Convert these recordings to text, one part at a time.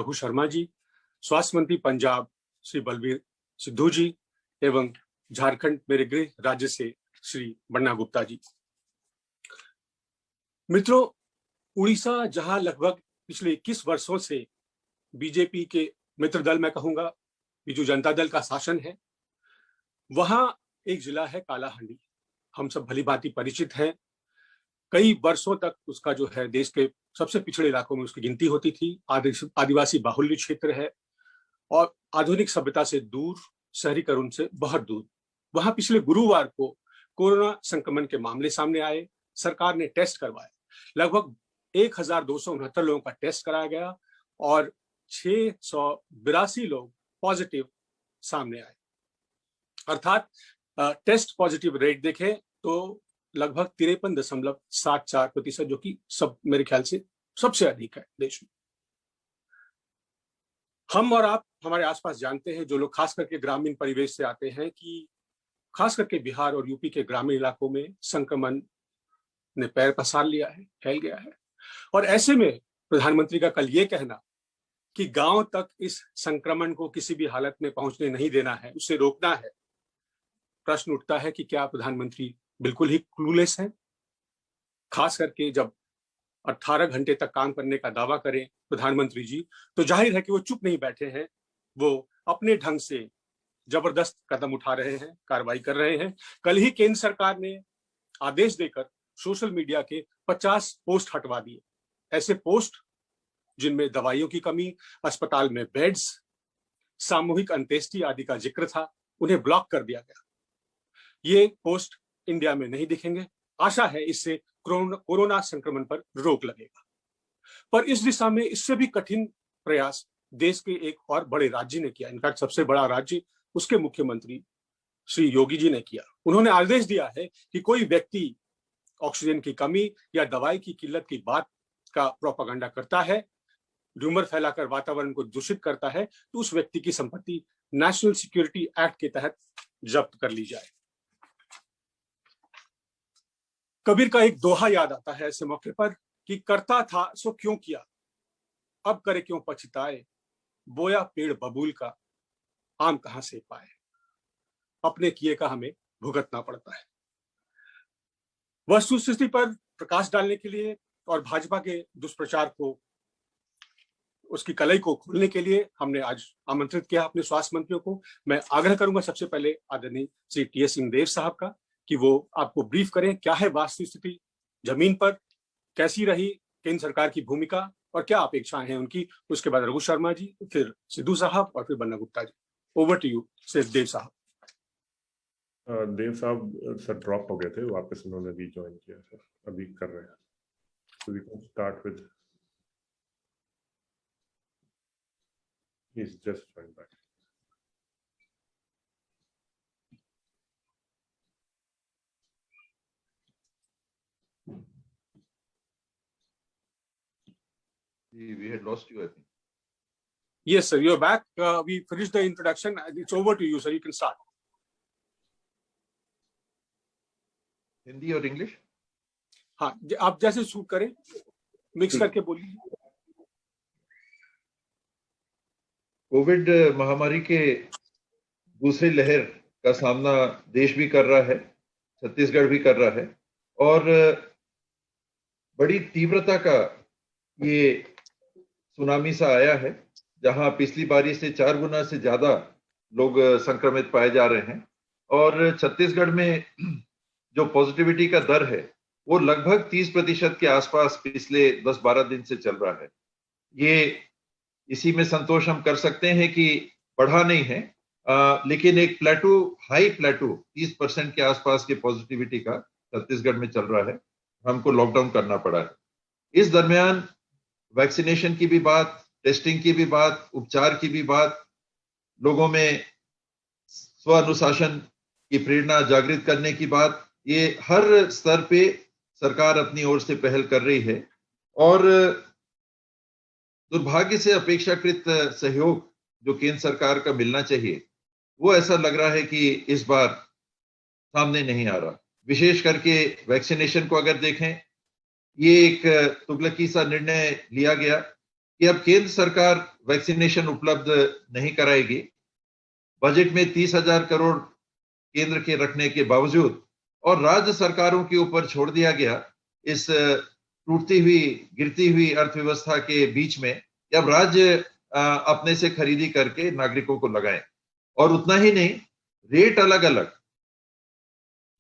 रघु शर्मा जी, स्वास्थ्य मंत्री पंजाब श्री बलबीर सिद्धू जी एवं झारखंड मेरे गृह राज्य से श्री बन्ना गुप्ता जी। मित्रों, उड़ीसा जहां लगभग पिछले 21 वर्षों से बीजेपी के मित्र दल, मैं कहूंगा बीजू जनता दल का शासन है, वहां एक जिला है कालाहांडी। हम सब भली भांति परिचित हैं। कई वर्षों तक उसका जो है देश के सबसे पिछड़े इलाकों में उसकी गिनती होती थी। आदिवासी बाहुल्य क्षेत्र है और आधुनिक सभ्यता से दूर, शहरीकरण से बहुत दूर। वहां पिछले गुरुवार को कोरोना संक्रमण के मामले सामने आए। सरकार ने टेस्ट करवाए। लगभग 1269 लोगों का टेस्ट कराया गया और 682 लोग पॉजिटिव सामने आए। अर्थात टेस्ट पॉजिटिव रेट देखें तो लगभग 53.74%, जो कि सब मेरे ख्याल से सबसे अधिक है देश में। हम और आप हमारे आसपास जानते हैं, जो लोग खास करके ग्रामीण परिवेश से आते हैं, कि खास करके बिहार और यूपी के ग्रामीण इलाकों में संक्रमण ने पैर पसार लिया है, फैल गया है। और ऐसे में प्रधानमंत्री का कल ये कहना कि गांव तक इस संक्रमण को किसी भी हालत में पहुंचने नहीं देना है, उसे रोकना है, प्रश्न उठता है कि क्या प्रधानमंत्री बिल्कुल ही क्लूलेस है? खास करके जब 18 घंटे तक काम करने का दावा करें प्रधानमंत्री जी, तो जाहिर है कि वो चुप नहीं बैठे हैं। वो अपने ढंग से जबरदस्त कदम उठा रहे हैं, कार्रवाई कर रहे हैं। कल ही केंद्र सरकार ने आदेश देकर सोशल मीडिया के 50 पोस्ट हटवा दिए। ऐसे पोस्ट जिनमें दवाइयों की कमी, अस्पताल में बेड्स, सामूहिक अंत्येष्टि आदि का जिक्र था, उन्हें ब्लॉक कर दिया गया। ये पोस्ट इंडिया में नहीं दिखेंगे। आशा है इससे कोरोना संक्रमण पर रोक लगेगा। पर इस दिशा में इससे भी कठिन प्रयास देश के एक और बड़े राज्य ने किया। इनफैक्ट सबसे बड़ा राज्य, उसके मुख्यमंत्री श्री योगी जी ने किया। उन्होंने आदेश दिया है कि कोई व्यक्ति ऑक्सीजन की कमी या दवाई की किल्लत की बात का प्रोपेगेंडा करता है, र्यूमर फैलाकर वातावरण को दूषित करता है, तो उस व्यक्ति की संपत्ति नेशनल सिक्योरिटी एक्ट के तहत जब्त कर ली जाए। कबीर का एक दोहा याद आता है ऐसे मौके पर कि करता था सो क्यों किया, अब करे क्यों पछताए, बोया पेड़ बबूल का, आम कहां से पाए। अपने किए का हमें भुगतना पड़ता है। वस्तुस्थिति पर प्रकाश डालने के लिए और भाजपा के दुष्प्रचार को, उसकी कलई को खोलने के लिए हमने आज आमंत्रित किया अपने स्वास्थ्य मंत्रियों को। मैं आग्रह करूंगा सबसे पहले आदरणीय श्री टी.एस. सिंहदेव साहब का कि वो आपको ब्रीफ करें, क्या है वास्तविक स्थिति जमीन पर, कैसी रही केंद्र सरकार की भूमिका और क्या अपेक्षाएं हैं उनकी। उसके बाद रघु शर्मा जी, फिर सिद्धू साहब और फिर Banna Gupta ji. Over to you देव साहब। देव साहब सर ड्रॉप हो गए थे, वापस उन्होंने रीजॉइन किया सर, अभी कर रहे हैं। So we can start with, he's just joined back. We had lost you, I think. Yes, sir, you're back. We finished the introduction. It's over to you, sir. You can start. Hindi और English? हाँ, आप जैसे suit करें, mix करके बोलिए। Covid महामारी के दूसरी लहर का सामना देश भी कर रहा है, छत्तीसगढ़ भी कर रहा है, और बड़ी तीव्रता का ये सुनामी सा आया है, जहां पिछली बारी से 4 गुना से ज्यादा लोग संक्रमित पाए जा रहे हैं। और छत्तीसगढ़ में जो पॉजिटिविटी का दर है वो लगभग 30% के आसपास पिछले 10-12 दिन से चल रहा है। ये इसी में संतोष हम कर सकते हैं कि बढ़ा नहीं है, लेकिन एक प्लेटू, हाई प्लेटू 30% के आसपास के पॉजिटिविटी का छत्तीसगढ़ में चल रहा है। हमको लॉकडाउन करना पड़ा है। इस दरमियान वैक्सीनेशन की भी बात, टेस्टिंग की भी बात, उपचार की भी बात, लोगों में स्व अनुशासन की प्रेरणा जागृत करने की बात, ये हर स्तर पे सरकार अपनी ओर से पहल कर रही है। और दुर्भाग्य से अपेक्षाकृत सहयोग जो केंद्र सरकार का मिलना चाहिए, वो ऐसा लग रहा है कि इस बार सामने नहीं आ रहा। विशेष करके वैक्सीनेशन को अगर देखें, ये एक तुगलकी सा निर्णय लिया गया कि अब केंद्र सरकार वैक्सीनेशन उपलब्ध नहीं कराएगी। बजट में 30,000 करोड़ केंद्र के रखने के बावजूद और राज्य सरकारों के ऊपर छोड़ दिया गया इस टूटती हुई गिरती हुई अर्थव्यवस्था के बीच में, अब राज्य अपने से खरीदी करके नागरिकों को लगाएं। और उतना ही नहीं, रेट अलग अलग,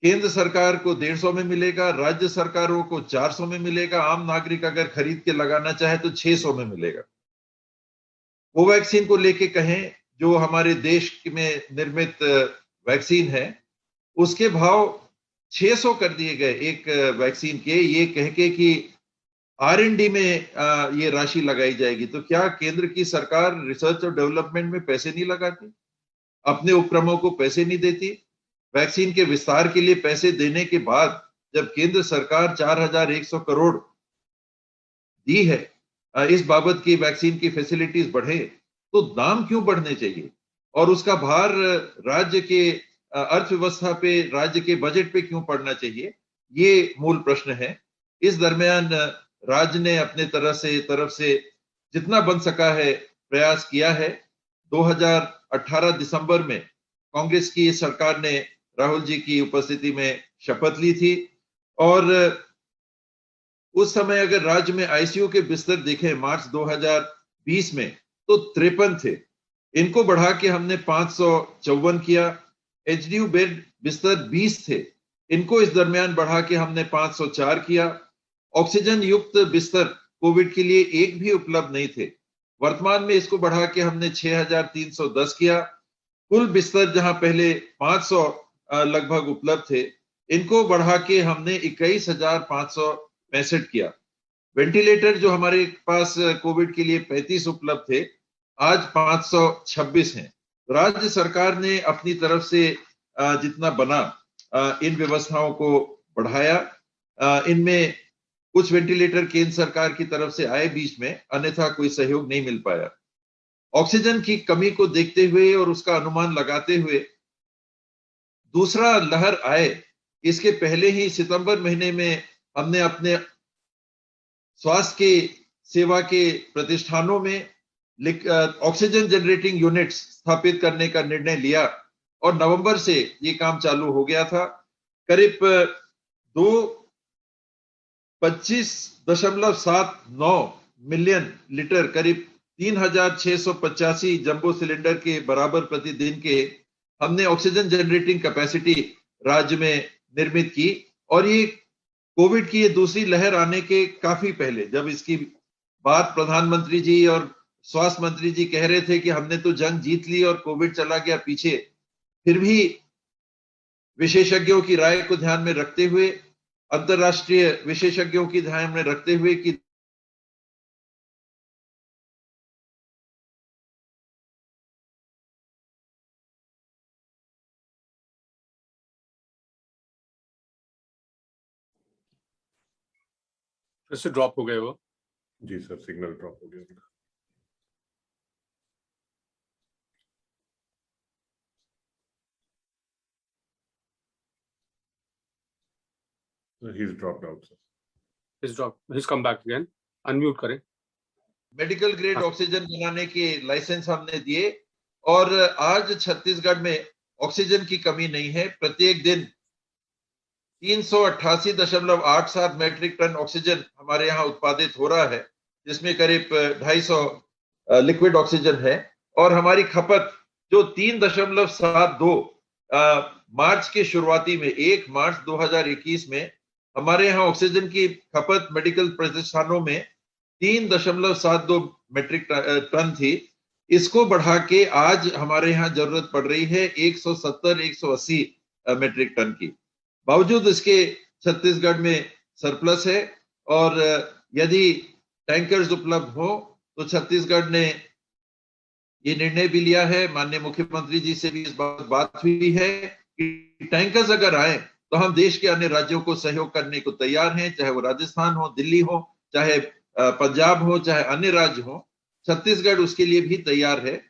केंद्र सरकार को 150 में मिलेगा, राज्य सरकारों को 400 में मिलेगा, आम नागरिक अगर खरीद के लगाना चाहे तो 600 में मिलेगा। कोवैक्सीन को लेके कहें, जो हमारे देश में निर्मित वैक्सीन है, उसके भाव 600 कर दिए गए एक वैक्सीन के, ये कह के कि R&D में ये राशि लगाई जाएगी। तो क्या केंद्र की सरकार रिसर्च और डेवलपमेंट में पैसे नहीं लगाती? अपने उपक्रमों को पैसे नहीं देती? वैक्सीन के विस्तार के लिए पैसे देने के बाद जब केंद्र सरकार 4,100 करोड़ दी है इस बाबत की वैक्सीन की फैसिलिटीज बढ़े, तो दाम क्यों बढ़ने चाहिए? और उसका भार राज्य के अर्थव्यवस्था पे, राज्य के बजट पे क्यों पड़ना चाहिए? ये मूल प्रश्न है। इस दरमियान राज्य ने अपने तरफ से जितना बन सका है प्रयास किया है। 2018 दिसंबर में कांग्रेस की सरकार ने राहुल जी की उपस्थिति में शपथ ली थी और उस समय अगर राज्य में आईसीयू के बिस्तर देखें मार्च 2020 में तो 53 थे, इनको बढ़ा के हमने 554 किया। एचडीयू बेड बिस्तर 20 थे, इनको इस दरमियान बढ़ा के हमने 504 किया। ऑक्सीजन युक्त बिस्तर कोविड के लिए एक भी उपलब्ध नहीं थे, वर्तमान में इसको बढ़ा के हमने 6,310 किया। कुल बिस्तर जहां पहले 500 लगभग उपलब्ध थे, इनको बढ़ा के हमने 21,565 किया। वेंटिलेटर जो हमारे पास कोविड के लिए 35 उपलब्ध थे, आज 526 हैं। राज्य सरकार ने अपनी तरफ से जितना बना इन व्यवस्थाओं को बढ़ाया। इनमें कुछ वेंटिलेटर केंद्र सरकार की तरफ से आए बीच में, अन्यथा कोई सहयोग नहीं मिल पाया। ऑक्सीजन की कमी को देखते हुए और उसका अनुमान लगाते हुए दूसरा लहर आए इसके पहले ही सितंबर महीने में हमने अपने स्वास्थ्य के सेवा के प्रतिष्ठानों में ऑक्सीजन जनरेटिंग यूनिट्स स्थापित करने का निर्णय लिया और नवंबर से ये काम चालू हो गया था। करीब 25.79 मिलियन लीटर, करीब 3,685 जंबो सिलेंडर के बराबर प्रतिदिन के हमने ऑक्सीजन जनरेटिंग कैपेसिटी राज्य में निर्मित की। और ये कोविड की ये दूसरी लहर आने के काफी पहले, जब इसकी बात प्रधानमंत्री जी और स्वास्थ्य मंत्री जी कह रहे थे कि हमने तो जंग जीत ली और कोविड चला गया पीछे, फिर भी विशेषज्ञों की राय को ध्यान में रखते हुए, अंतर्राष्ट्रीय विशेषज्ञों की ध्यान में रखते हुए कि फिर से ड्रॉप हो गए वो। जी सर, सिग्नल ड्रॉप हो गया। He's dropped out, sir. He's dropped. He's come back again. Unmute करें। मेडिकल ग्रेड ऑक्सीजन बनाने के लाइसेंस हमने दिए और आज छत्तीसगढ़ में ऑक्सीजन की कमी नहीं है। प्रत्येक दिन 388.87 मैट्रिक टन ऑक्सीजन हमारे यहाँ उत्पादित हो रहा है, जिसमें करीब 250 लिक्विड ऑक्सीजन है। और हमारी खपत जो 3.72 मार्च के शुरुआती में 1 मार्च 2021 में हमारे यहाँ ऑक्सीजन की खपत मेडिकल प्रतिष्ठानों में 3.72 मैट्रिक टन थी, इसको बढ़ा के आज हमारे यहाँ जरूरत पड़ रही है 170-180 मैट्रिक टन की। बावजूद इसके छत्तीसगढ़ में सरप्लस है और यदि टैंकर्स उपलब्ध हो तो छत्तीसगढ़ ने ये निर्णय भी लिया है, माननीय मुख्यमंत्री जी से भी इस बात हुई है कि टैंकर्स अगर आए तो हम देश के अन्य राज्यों को सहयोग करने को तैयार हैं, चाहे वो राजस्थान हो, दिल्ली हो, चाहे पंजाब हो, चाहे अन्य राज्य हो, छत्तीसगढ़ उसके लिए भी तैयार है।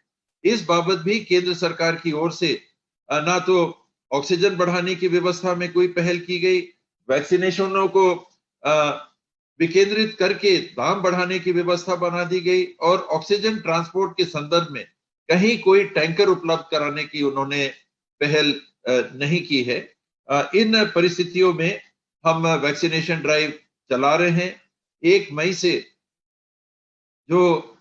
इस बाबत भी केंद्र सरकार की ओर से ना तो ऑक्सीजन बढ़ाने की व्यवस्था में कोई पहल की गई, वैक्सीनेशनों को विकेंद्रित करके दाम बढ़ाने की व्यवस्था बना दी गई और ऑक्सीजन ट्रांसपोर्ट के संदर्भ में कहीं कोई टैंकर उपलब्ध कराने की उन्होंने पहल नहीं की है। इन परिस्थितियों में हम वैक्सीनेशन ड्राइव चला रहे हैं। 1 मई से जो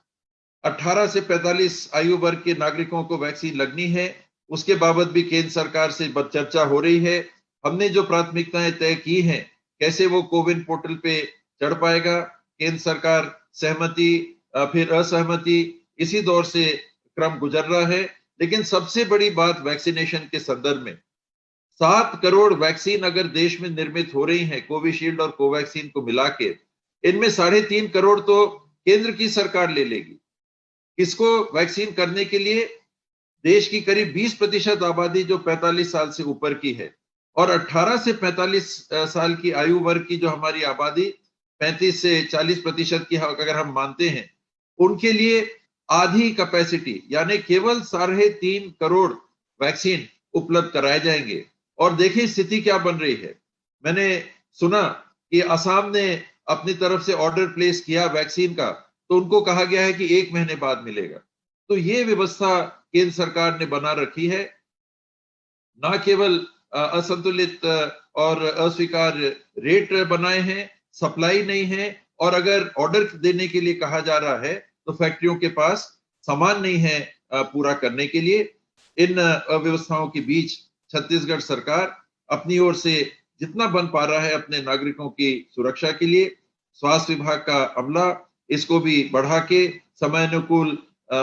18 से 45 आयु वर्ग के नागरिकों को वैक्सीन लगनी है, उसके बाबत भी केंद्र सरकार से चर्चा हो रही है। हमने जो प्राथमिकताएं तय की हैं, कैसे वो कोविन पोर्टल पे चढ़ पाएगा, केंद्र सरकार सहमति फिर असहमति इसी दौर से क्रम गुजर रहा है। लेकिन सबसे बड़ी बात वैक्सीनेशन के संदर्भ में 7 करोड़ वैक्सीन अगर देश में निर्मित हो रही हैं, कोविशील्ड और कोवैक्सीन को मिला के, इनमें 3.5 करोड़ तो केंद्र की सरकार ले लेगी। इसको वैक्सीन करने के लिए देश की करीब 20% आबादी जो 45 साल से ऊपर की है और 18 से 45 साल की आयु वर्ग की जो हमारी आबादी 35 से 40% की अगर हम मानते हैं, उनके लिए आधी कैपेसिटी यानी केवल 3.5 करोड़ वैक्सीन उपलब्ध कराए जाएंगे। और देखिए स्थिति क्या बन रही है। मैंने सुना कि असम ने अपनी तरफ से ऑर्डर प्लेस किया वैक्सीन का, तो उनको कहा गया है कि 1 महीने बाद मिलेगा। तो ये व्यवस्था केंद्र सरकार ने बना रखी है। ना केवल असंतुलित और अस्वीकार्य रेट बनाए हैं, सप्लाई नहीं है, और अगर ऑर्डर देने के लिए कहा जा रहा है तो फैक्ट्रियों के पास सामान नहीं है पूरा करने के लिए। इन अव्यवस्थाओं के बीच छत्तीसगढ़ सरकार अपनी ओर से जितना बन पा रहा है अपने नागरिकों की सुरक्षा के लिए, स्वास्थ्य विभाग का अमला इसको भी बढ़ा के समयानुकूल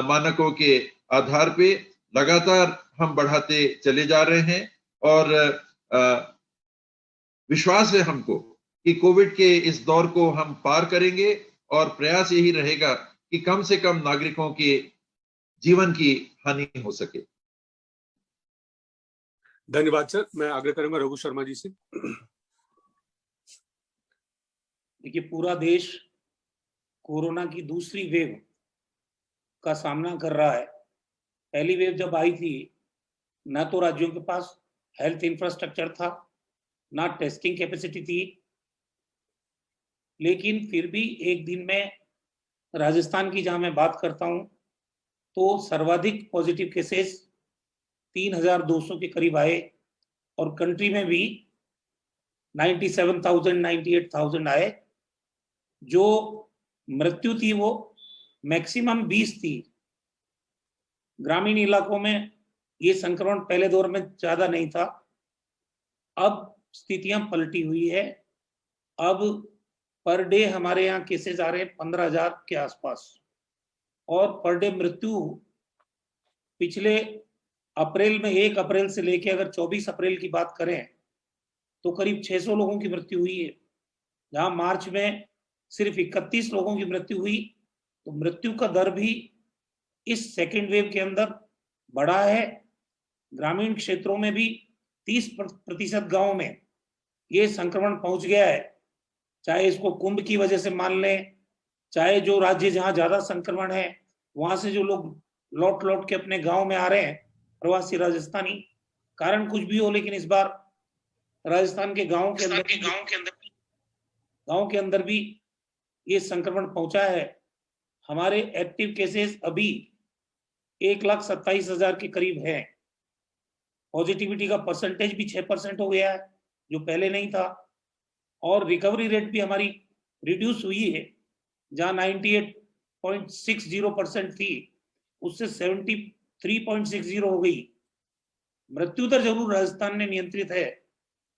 मानकों के आधार पे लगातार हम बढ़ाते चले जा रहे हैं। और विश्वास है हमको कि कोविड के इस दौर को हम पार करेंगे और प्रयास यही रहेगा कि कम से कम नागरिकों के जीवन की हानि हो सके। धन्यवाद सर। मैं आग्रह करूंगा रघु शर्मा जी से। देखिए, पूरा देश कोरोना की दूसरी वेव का सामना कर रहा है। पहली वेव जब आई थी, ना तो राज्यों के पास हेल्थ इंफ्रास्ट्रक्चर था, ना टेस्टिंग कैपेसिटी थी, लेकिन फिर भी एक दिन में राजस्थान की जहां मैं बात करता हूं, तो सर्वाधिक पॉजिटिव केसेस 3,200 के करीब आए और कंट्री में भी 97,000 98,000 आए। जो मृत्यु थी वो मैक्सिमम 20 थी। ग्रामीण इलाकों में ये संक्रमण पहले दौर में ज्यादा नहीं था। अब स्थितियां पलटी हुई है। अब पर डे हमारे यहाँ केसेस आ रहे हैं 15,000 के आसपास, और पर डे मृत्यु पिछले अप्रैल में 1 अप्रैल से लेके अगर 24 अप्रैल की बात करें तो करीब 600 लोगों की मृत्यु हुई है। जहां मार्च में सिर्फ 31 लोगों की मृत्यु हुई, तो मृत्यु का दर भी इस सेकेंड वेव के अंदर बढ़ा है। ग्रामीण क्षेत्रों में भी 30% गांवों में ये संक्रमण पहुंच गया है। चाहे इसको कुंभ की वजह से मान लें, चाहे जो राज्य जहां ज्यादा संक्रमण है वहां से जो लोग लौट लौट के अपने गांव में आ रहे हैं, प्रवासी राजस्थानी, कारण कुछ भी हो, लेकिन इस बार राजस्थान के गांव के अंदर भी ये संक्रमण पहुंचा है। हमारे एक्टिव केसेस अभी 1,27,000 के करीब है। पॉजिटिविटी का परसेंटेज भी 6% हो गया है, जो पहले नहीं था। और रिकवरी रेट भी हमारी रिड्यूस हुई है। जहां 98.60% थी, उससे 73.60 हो गई। मृत्यु दर जरूर राजस्थान में नियंत्रित है,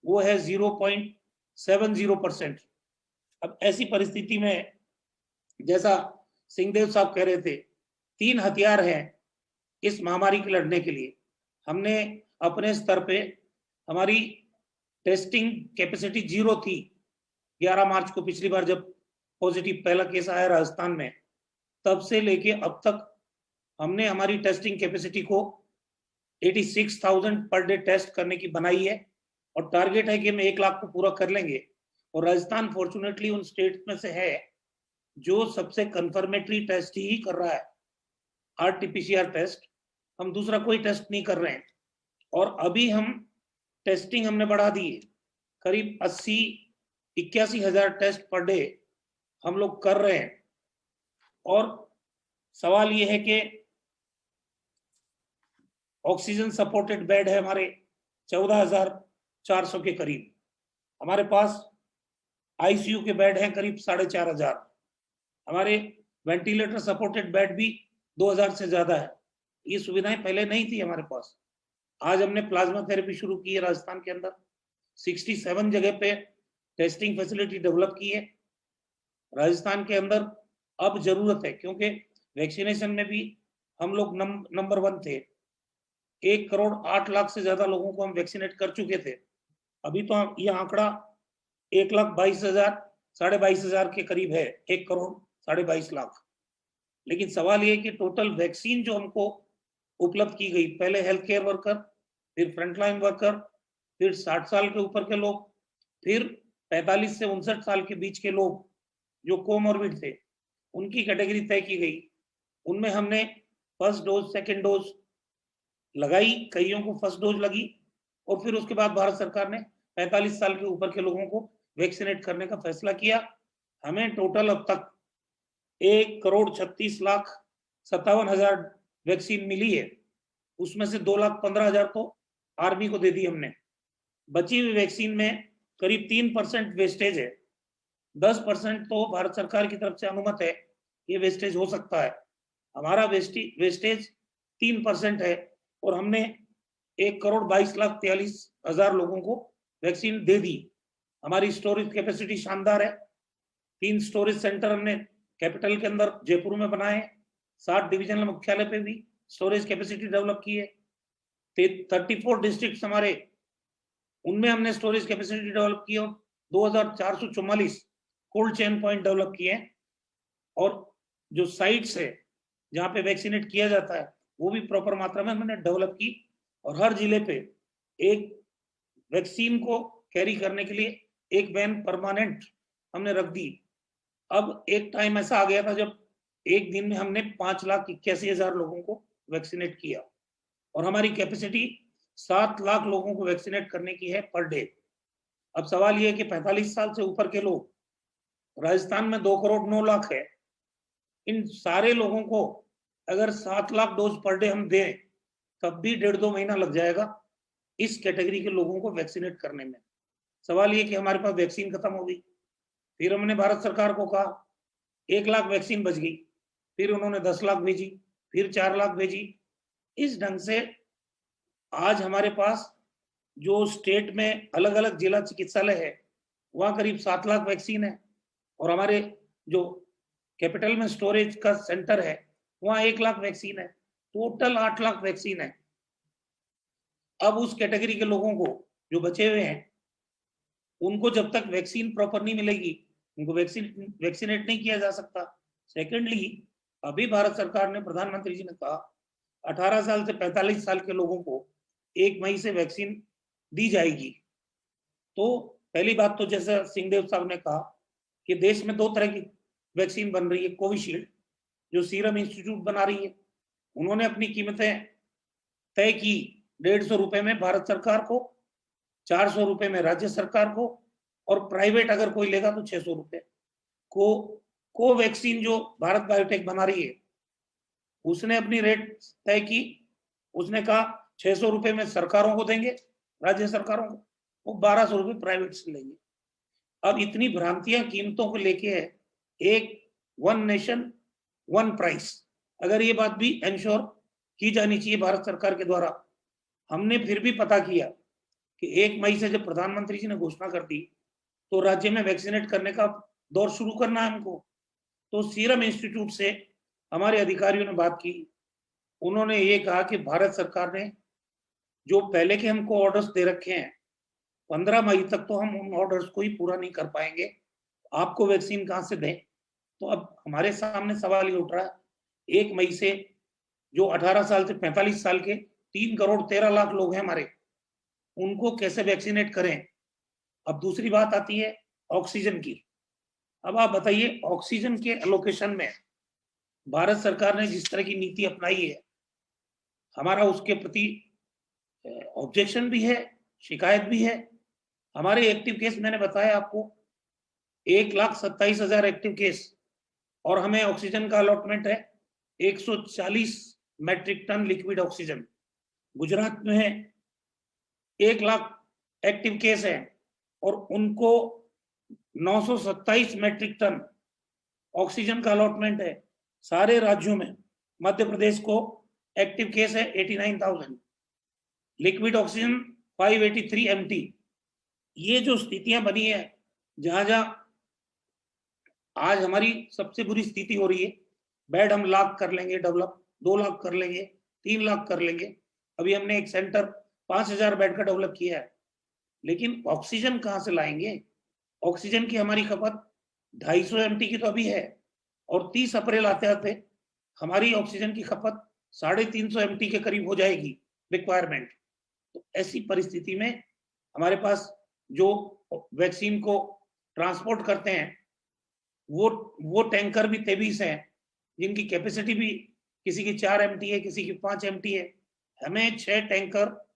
वो है 0.70%। अब ऐसी परिस्थिति में जैसा सिंहदेव साहब कह रहे थे, 3 हथियार हैं इस महामारी के लड़ने के लिए। हमने अपने स्तर पे, हमारी टेस्टिंग कैपेसिटी 0 थी 11 मार्च को, पिछली बार जब पॉजिटिव पहला केस आया राजस्थान में, तब से लेके अब तक हमने हमारी टेस्टिंग कैपेसिटी को 86,000 पर डे टेस्ट करने की बनाई है, और टारगेट है कि हम 1 लाख को पूरा कर लेंगे। और राजस्थान फॉर्चुनेटली उन स्टेट में से है जो सबसे कंफर्मेटरी टेस्ट ही कर रहा है, RT-PCR टेस्ट। हम दूसरा कोई टेस्ट नहीं कर रहे हैं। और अभी हम टेस्टिंग हमने बढ़ा दी है, करीब 81,000 टेस्ट पर डे हम लोग कर रहे हैं। और सवाल ये है कि ऑक्सीजन सपोर्टेड बेड है हमारे 14,400 के करीब, हमारे पास आईसीयू के बेड हैं करीब 4,500, हमारे वेंटिलेटर सपोर्टेड बेड भी 2,000 से ज्यादा है। ये सुविधाएं पहले नहीं थी हमारे पास। आज हमने प्लाज्मा थेरेपी शुरू की है राजस्थान के अंदर, 67 जगह पे टेस्टिंग फैसिलिटी डेवलप की है राजस्थान के अंदर। अब जरूरत है, क्योंकि वैक्सीनेशन में भी हम लोग नंबर 1 थे, 1,08,00,000 से ज्यादा लोगों को हम वैक्सीनेट कर चुके थे। अभी तो ये आंकड़ा 1,22,000 22,500 के करीब है, 1,22,50,00,000। लेकिन सवाल ये कि टोटल वैक्सीन जो हमको उपलब्ध की गई, पहले हेल्थ केयर वर्कर, फिर फ्रंटलाइन वर्कर, फिर 60 साल के ऊपर के लोग, फिर 45 से 59 साल के बीच के लोग जो कोमॉर्बिड थे, उनकी कैटेगरी तय की गई। उनमें हमने फर्स्ट डोज सेकेंड डोज लगाई, कईयों को फर्स्ट डोज लगी, और फिर उसके बाद भारत सरकार ने 45 साल के ऊपर के लोगों को वैक्सीनेट करने का फैसला किया। हमें टोटल अब तक 1,36,57,000 वैक्सीन मिली है, उसमें से 2,15,000 तो आर्मी को दे दी हमने। बची हुई वैक्सीन में करीब 3% वेस्टेज है, 10% तो भारत सरकार की तरफ से अनुमत है, ये वेस्टेज हो सकता है। हमारा वेस्टेज 3% है, और हमने 1,22,43,000 लोगों को वैक्सीन दे दी। हमारी स्टोरेज कैपेसिटी शानदार है, 3 स्टोरेज सेंटर हमने कैपिटल के अंदर जयपुर में बनाए, 7 डिविजनल मुख्यालय पे भी स्टोरेज कैपेसिटी डेवलप की है। 34 डिस्ट्रिक्ट हमारे, उनमें हमने स्टोरेज कैपेसिटी डेवलप की, और 2,444 कोल्ड चेन पॉइंट डेवलप किए हैं। और जो साइट्स है जहाँ पे वैक्सीनेट किया जाता है, वो भी प्रॉपर मात्रा में हमने डेवलप की, और हर जिले पे एक वैक्सीन को कैरी करने के लिए एक वैन परमानेंट हमने रख दी। अब एक टाइम ऐसा आ गया था जब एक दिन में हमने 5,81,000 लोगों को वैक्सीनेट किया, और हमारी कैपेसिटी 7 लाख लोगों को वैक्सीनेट करने की है पर डे। अब सवाल यह है कि 45 साल से ऊपर के लोग राजस्थान में 2,09,00,000 है। इन सारे लोगों को अगर 7 लाख डोज पर डे हम दें, तब भी 1.5-2 महीना लग जाएगा इस कैटेगरी के लोगों को वैक्सीनेट करने में। सवाल ये कि हमारे पास वैक्सीन खत्म हो गई, फिर हमने भारत सरकार को कहा 1 लाख वैक्सीन बच गई, फिर उन्होंने 10 लाख भेजी, फिर 4 लाख भेजी। इस ढंग से आज हमारे पास जो स्टेट में अलग अलग जिला चिकित्सालय है, वहां करीब 7 लाख वैक्सीन है, और हमारे जो कैपिटल में स्टोरेज का सेंटर है वहां 1 लाख वैक्सीन है, टोटल 8 लाख वैक्सीन है। अब उस कैटेगरी के लोगों को जो बचे हुए हैं, उनको जब तक वैक्सीन प्रॉपर नहीं मिलेगी, उनको वैक्सीनेट नहीं किया जा सकता। सेकेंडली, अभी भारत सरकार ने, प्रधानमंत्री जी ने कहा 18 साल से 45 साल के लोगों को 1 मई से वैक्सीन दी जाएगी। तो पहली बात तो जैसा सिंहदेव साहब ने कहा कि देश में 2 तरह की वैक्सीन बन रही है। कोविशील्ड जो सीरम इंस्टीट्यूट बना रही है, उन्होंने अपनी कीमतें तय की 150 रुपए में भारत सरकार को, 400 रुपए में राज्य सरकार को, और प्राइवेट अगर कोई लेगा तो 600 रुपए को। कोवैक्सीन जो भारत बायोटेक बना रही है, उसने अपनी रेट तय की, उसने कहा 600 रुपए में सरकारों को देंगे, राज्य सरकारों को, वो 1200 रुपए प्राइवेट से लेंगे। अब इतनी भ्रांतियां कीमतों को लेके है, एक 1 नेशन 1 प्राइस, अगर ये बात भी इंश्योर की जानी चाहिए भारत सरकार के द्वारा। हमने फिर भी पता किया कि 1 मई से जब प्रधानमंत्री जी ने घोषणा कर दी, तो राज्य में वैक्सीनेट करने का दौर शुरू करना है हमको। तो सीरम इंस्टीट्यूट से हमारे अधिकारियों ने बात की, उन्होंने ये कहा कि भारत सरकार ने जो पहले के हमको ऑर्डर्स दे रखे हैं, 15 मई तक तो हम उन ऑर्डर्स को ही पूरा नहीं कर पाएंगे, आपको वैक्सीन कहां से दें। तो अब हमारे सामने सवाल ये उठ रहा है, 1 मई से जो 18 साल से 45 साल के 3,13,00,000 लोग हैं हमारे, उनको कैसे वैक्सीनेट करें। अब दूसरी बात आती है ऑक्सीजन की। अब आप बताइए, ऑक्सीजन के एलोकेशन में भारत सरकार ने जिस तरह की नीति अपनाई है, हमारा उसके प्रति ऑब्जेक्शन भी है, शिकायत भी है। हमारे एक्टिव केस मैंने बताया आपको 1,27,000 एक्टिव केस और हमें ऑक्सीजन का अलॉटमेंट है 140 metric ton liquid oxygen. Gujarat में 1 लाख एक्टिव केस है और उनको 927 मैट्रिक टन ऑक्सीजन का अलॉटमेंट है। सारे राज्यों में मध्य प्रदेश को एक्टिव केस है 89,000, लिक्विड ऑक्सीजन 583 MT। ये जो स्थितियां बनी है, जहां जहां आज हमारी सबसे बुरी स्थिति हो रही है, बेड हम 1 लाख कर लेंगे डेवलप, 2 लाख कर लेंगे, 3 लाख कर लेंगे। अभी हमने एक सेंटर 5,000 बेड का डेवलप किया है, लेकिन ऑक्सीजन कहां से लाएंगे? ऑक्सीजन की हमारी खपत 250 MT की तो अभी है और 30 अप्रैल आते आते हमारी ऑक्सीजन की खपत 350 MT के करीब हो जाएगी रिक्वायरमेंट। तो ऐसी परिस्थिति में हमारे पास जो वैक्सीन को ट्रांसपोर्ट करते हैं वो टैंकर भी 23 हैं, जिनकी कैपेसिटी भी किसी की 4 MT है, किसी की 5 MT है। हमें 6 टैंकर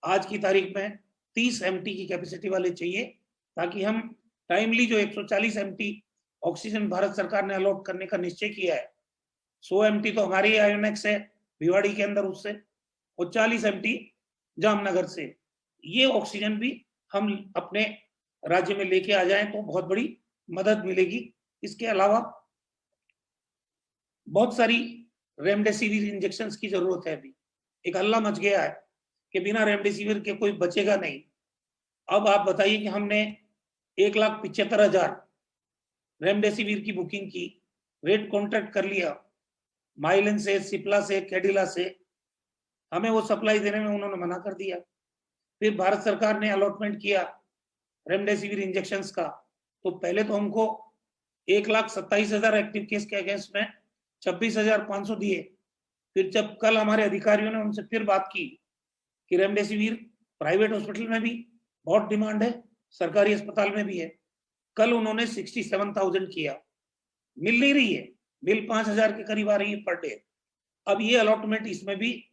आज की तारीख में 30 MT की कैपेसिटी वाले चाहिए, ताकि हम टाइमली जो 140 MT ऑक्सीजन भारत सरकार ने अलॉट करने का निश्चय किया है, 100 MT तो हमारी आयोनेक्स है भिवाड़ी के अंदर उससे, और 40 MT जामनगर से, ये ऑक्सीजन भी हम अपने राज्य में लेके आ जाएं तो बहुत बड़ी मदद मिलेगी। इसके अलावा बहुत सारी रेमडेसिविर इंजेक्शंस की जरूरत है। अभी एक हल्ला मच गया है कि बिना रेमडेसिविर के कोई बचेगा नहीं। अब आप बताइए कि हमने 1,75,000 रेमडेसिविर की बुकिंग की, रेट कॉन्ट्रैक्ट कर लिया माइलन से, सिप्ला से, कैडिला से, हमें वो सप्लाई देने में उन्होंने मना कर दिया। फिर भारत सरकार ने अलॉटमेंट किया रेमडेसिविर इंजेक्शंस का, तो पहले तो हमको 1,27,000 एक्टिव केस के अगेंस्ट में 26,500 दिए। फिर जब कल हमारे अधिकारियों ने उनसे फिर बात की कि रेमडेसिविर प्राइवेट हॉस्पिटल में भी बहुत डिमांड है, सरकारी अस्पताल में भी है, कल उन्होंने 67,000 किया। मिल नहीं रही है, बिल 5,000 के करीब आ रही है पर डे। अब ये अलॉटमेंट, इसमें भी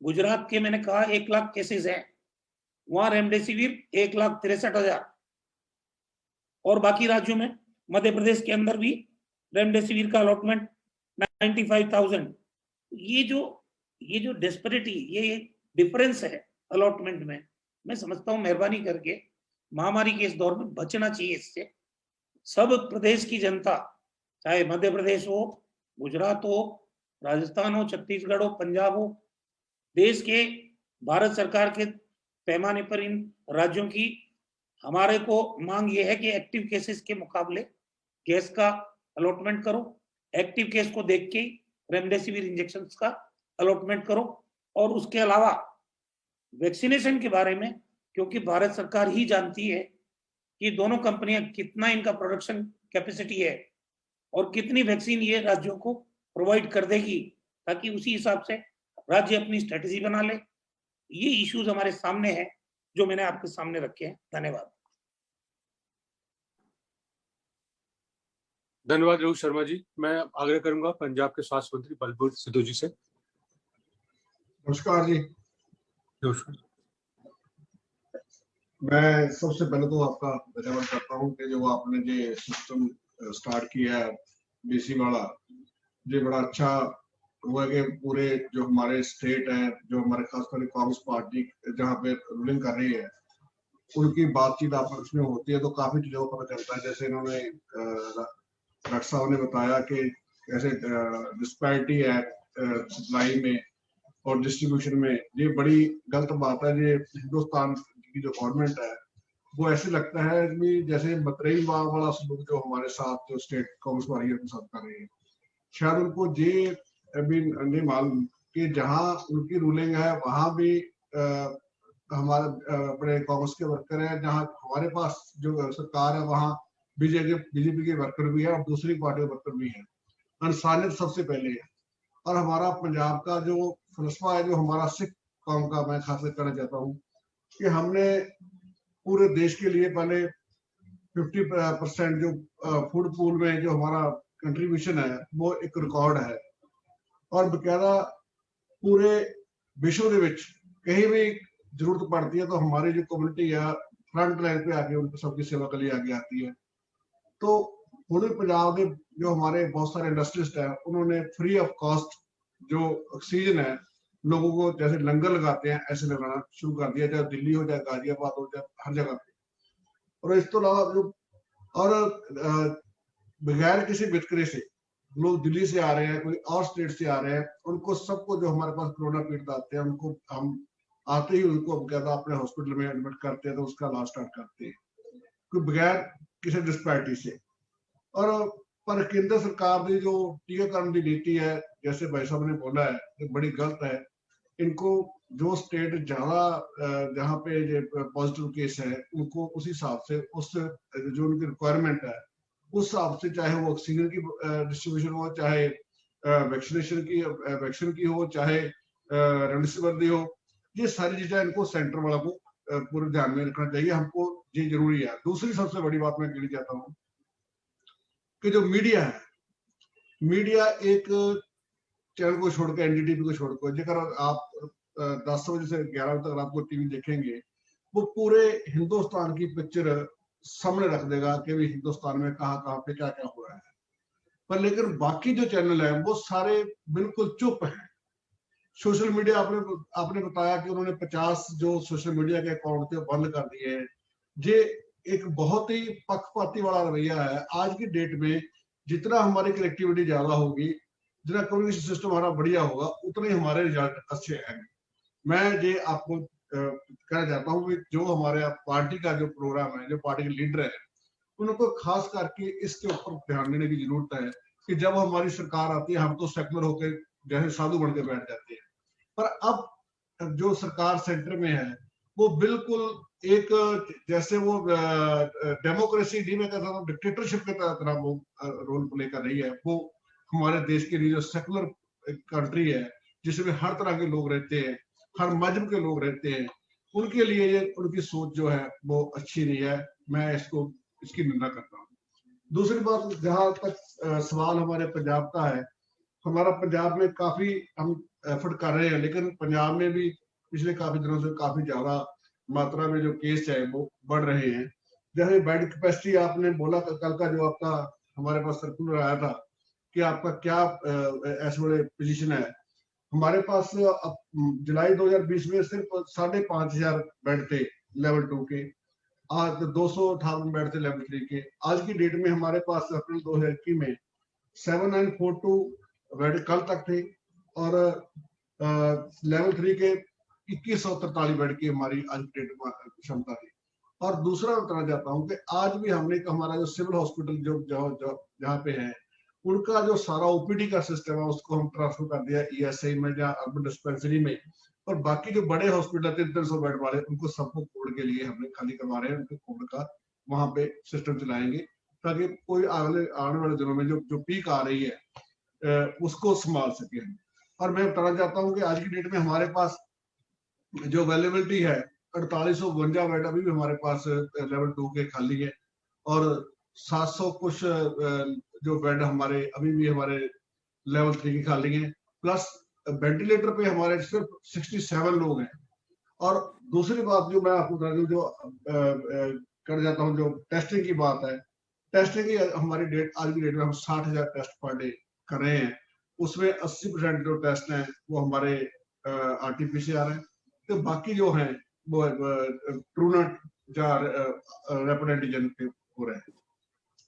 गुजरात के मैंने कहा 1 लाख केसेस हैं, वहां रेमडेसिविर 1,63,000, और बाकी राज्यों में मध्य प्रदेश के अंदर भी रेमडेसिविर का अलॉटमेंट 95,000। ये जो डेस्परेटी, ये डिफरेंस है अलॉटमेंट में, मैं समझता हूं मेहरबानी करके महामारी के इस दौर में बचना चाहिए इससे। सब प्रदेश की जनता, चाहे मध्य प्रदेश हो, गुजरात हो, राजस्थान हो, छत्तीसगढ़ हो, पंजाब हो, देश के भारत सरकार के पैमाने पर इन राज्यों की हमारे को मांग ये है कि एक्टिव केसेस के मुकाबले गैस का अलॉटमेंट करो, एक्टिव केस को देख के रेमडेसिविर इंजेक्शंस का अलॉटमेंट करो, और उसके अलावा वैक्सीनेशन के बारे में, क्योंकि भारत सरकार ही जानती है कि दोनों कंपनियां कितना इनका प्रोडक्शन कैपेसिटी है और कितनी वैक्सीन ये राज्यों को प्रोवाइड कर देगी, ताकि उसी हिसाब से राज्य अपनी स्ट्रेटेजी बना ले। ये इश्यूज हमारे सामने हैं जो मैंने आपके सामने रखे हैं। धन्यवाद। धन्यवाद रघु शर्मा जी। मैं आग्रह करूंगा पंजाब के स्वास्थ्य मंत्री बलबीर सिद्धू जी से। नमस्कार जी। नमस्कार। मैं सबसे पहले तो आपका धन्यवाद करता हूँ कि जो आपने जो सिस्टम स्टार्ट किया है डीसी वाला, ये बड़ा अच्छा हुआ कि पूरे जो हमारे स्टेट है, जो हमारे खासकर कांग्रेस पार्टी जहाँ पे रूलिंग कर रही है, उनकी बातचीत आपस में होती है तो काफी चीजों को पता चलता है। जैसे इन्होंने डॉक्टर साहब ने बताया कि कैसे डिस्पैरिटी है सप्लाई में और डिस्ट्रीब्यूशन में, ये बड़ी गलत बात है। ये हिंदुस्तान की जो गवर्नमेंट है वो ऐसे लगता है कि जैसे मतरेई वाला सलूक जो हमारे साथ जो स्टेट कांग्रेस वाली के साथ कर रही है, शायद उनको ये अभी नहीं मालूम कि जहां उनकी रूलिंग है वहां भी हमारे अपने कांग्रेस के वर्कर हैं, जहां हमारे पास जो सरकार है वहां बीजेपी के वर्कर भी है और दूसरी पार्टी के वर्कर भी है। इंसानियत सबसे पहले है। और हमारा पंजाब का जो फलसफा है, जो हमारा सिख कौम का, मैं खास करना चाहता हूँ कि हमने पूरे देश के लिए पहले 50% जो फूड पूल में जो हमारा कंट्रीब्यूशन है वो एक रिकॉर्ड है, और बकायदा पूरे विश्व के कहीं भी जरूरत पड़ती है तो हमारी जो कम्युनिटी है फ्रंट लाइन पे आके उनकी सबकी सेवा के लिए आगे आती है। तो पूरे पंजाब के जो हमारे बहुत सारे इंडस्ट्रिस्ट हैं उन्होंने फ्री ऑफ कॉस्ट जो ऑक्सीजन है लोगों को जैसे लंगर लगाते हैं ऐसे लगाना शुरू कर दिया, चाहे दिल्ली हो चाहे गाजियाबाद हो चाहे हर जगह पे। और इस तो अलावा जो और बगैर किसी वितकरे से लोग दिल्ली से आ रहे हैं, कोई और स्टेट से आ रहे हैं, उनको सबको जो हमारे पास कोरोना पीड़ित आते हैं उनको हम आते ही उनको कहता अपने हॉस्पिटल में एडमिट करते हैं तो उसका इलाज स्टार्ट करते हैं, कोई बगैर किसी डिस्पैरिटी से। और पर केंद्र सरकार की जो टीकाकरण की नीति है, जैसे भाई साहब ने बोला है, ये बड़ी गलत है। इनको जो स्टेट ज्यादा जहाँ पे पॉजिटिव केस है उनको उस हिसाब से उस जो उनकी रिक्वायरमेंट है उस हिसाब से, चाहे वो ऑक्सीजन की डिस्ट्रीब्यूशन हो, चाहे वैक्सीन की हो, चाहे रेमडेसिविर हो, ये सारी चीजें इनको सेंटर वाला को पूरे ध्यान में रखना चाहिए। हमको ये जरूरी है। दूसरी सबसे बड़ी बात मैं कहना चाहता हूँ कि जो मीडिया है, मीडिया एक चैनल को छोड़कर एनडीटीवी को छोड़कर जेकर आप 10 बजे से 11 बजे तक रात को टीवी देखेंगे, वो पूरे हिंदुस्तान की पिक्चर सामने रख देगा कि भी हिंदुस्तान में कहाँ पे क्या क्या हो रहा है। पर लेकिन बाकी जो चैनल है वो सारे बिल्कुल चुप हैं। सोशल मीडिया आपने बताया कि उन्होंने 50 जो सोशल मीडिया के अकाउंट थे बंद कर दिए हैं। ये एक बहुत ही पक्षपाती वाला रवैया है। आज की डेट में जितना हमारी कनेक्टिविटी ज्यादा होगी, जितना कम्युनिकेशन सिस्टम हमारा बढ़िया होगा, उतने हमारे रिजल्ट अच्छे आएंगे। मैं ये आपको कहना चाहता हूँ कि जो हमारे पार्टी का जो प्रोग्राम है, जो पार्टी के लीडर है, उनको खास करके इसके ऊपर ध्यान देने की जरूरत है कि जब हमारी सरकार आती है हम तो सेकुलर होकर जैसे साधु बन के बैठ जाते हैं, पर अब जो सरकार सेंटर में है वो बिल्कुल एक जैसे वो डेमोक्रेसी नहीं, मैं कहता हूँ डिक्टेटरशिप के तरह वो रोल प्ले कर रही है। वो हमारे देश के लिए जो सेकुलर कंट्री है जिसमें हर तरह के लोग रहते हैं, हर मजहब के लोग रहते हैं, उनके लिए ये उनकी सोच जो है वो अच्छी नहीं है। मैं इसकी निंदा करता हूँ। दूसरी बात, जहां तक सवाल हमारे पंजाब का है, हमारा पंजाब में काफी हम एफर्ट कर रहे हैं, लेकिन पंजाब में भी पिछले काफी दिनों से काफी ज्यादा मात्रा में जो केस है वो बढ़ रहे हैं। जैसे बेड कैपेसिटी आपने बोला, कल का जो आपका हमारे पास सर्कुलर आया था कि आपका क्या ऐसे बड़े पोजीशन है। हमारे पास अब जुलाई 2020 में सिर्फ 5,500 बेड थे लेवल 2 के, आज 258 बेड थे लेवल 3 के। आज की डेट में हमारे पास अप्रैल 2021 में 7942 बेड कल तक थे और लेवल 3 के 2143 बेड की हमारी आज की डेट में क्षमता थी। और दूसरा बताना चाहता हूँ कि आज भी हमने हमारा जो सिविल हॉस्पिटल जो जहाँ पे है, उनका जो सारा ओपीडी का सिस्टम है उसको हम ट्रांसफर कर दिया ईएसआई में या अर्बन डिस्पेंसरी में। और बाकी जो बड़े हॉस्पिटल 300 बेड वाले, उनको सबको कोविड के लिए हमने खाली करवा रहे हैं। उनको कोविड का वहां पे सिस्टम चलाएंगे ताकि कोई आने वाले दिनों में जो पीक आ रही है उसको संभाल सके। और मैं बताना चाहता हूँ कि आज की डेट में हमारे पास जो अवेलेबिलिटी है 4852 बेड अभी भी हमारे पास लेवल 2 के खाली है और 700 कुछ जो बेड हमारे अभी भी हमारे लेवल 3 की खाली है। प्लस वेंटिलेटर पे हमारे सिर्फ 67 लोग हैं। और दूसरी बात जो मैं आपको बता दूं, जो कर जाता हूं, जो टेस्टिंग की बात है, टेस्टिंग की हमारी आज की डेट में हम 60,000 टेस्ट पर डे कर रहे हैं। उसमें 80% जो टेस्ट हैं वो हमारे RT-PCR हैं, तो बाकी जो हैं वो ट्रूनेट या रैपिड एंटीजन पे हो रहे हैं।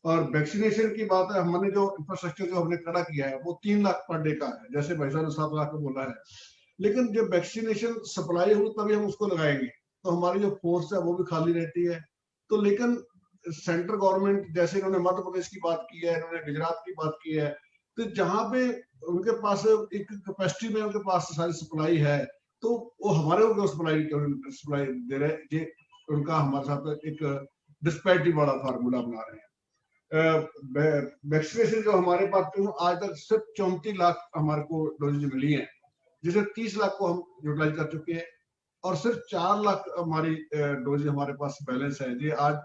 और वैक्सीनेशन की बात है, हमने जो इंफ्रास्ट्रक्चर जो हमने खड़ा किया है वो 3 लाख पर डे का है, जैसे भाई साहब ने 7 लाख में बोला है। लेकिन जब वैक्सीनेशन सप्लाई हो तभी हम उसको लगाएंगे, तो हमारी जो फोर्स है वो भी खाली रहती है। तो लेकिन सेंट्रल गवर्नमेंट, जैसे इन्होंने मध्य प्रदेश की बात की है, इन्होंने गुजरात की बात की है, तो जहाँ पे उनके पास एक कैपेसिटी में उनके पास सारी सप्लाई है, तो वो हमारे को सप्लाई दे रहे हैं। उनका हमारे साथ एक डिस्पैरिटी वाला फार्मूला बना रहे हैं। वैक्सीनेशन जो हमारे पास आज तक सिर्फ 34 लाख हमारे को डोजेज मिली हैं, जिसे 30 लाख को हम यूटिलाइज कर चुके हैं और सिर्फ 4 लाख हमारी डोजेज हमारे पास बैलेंस है। ये आज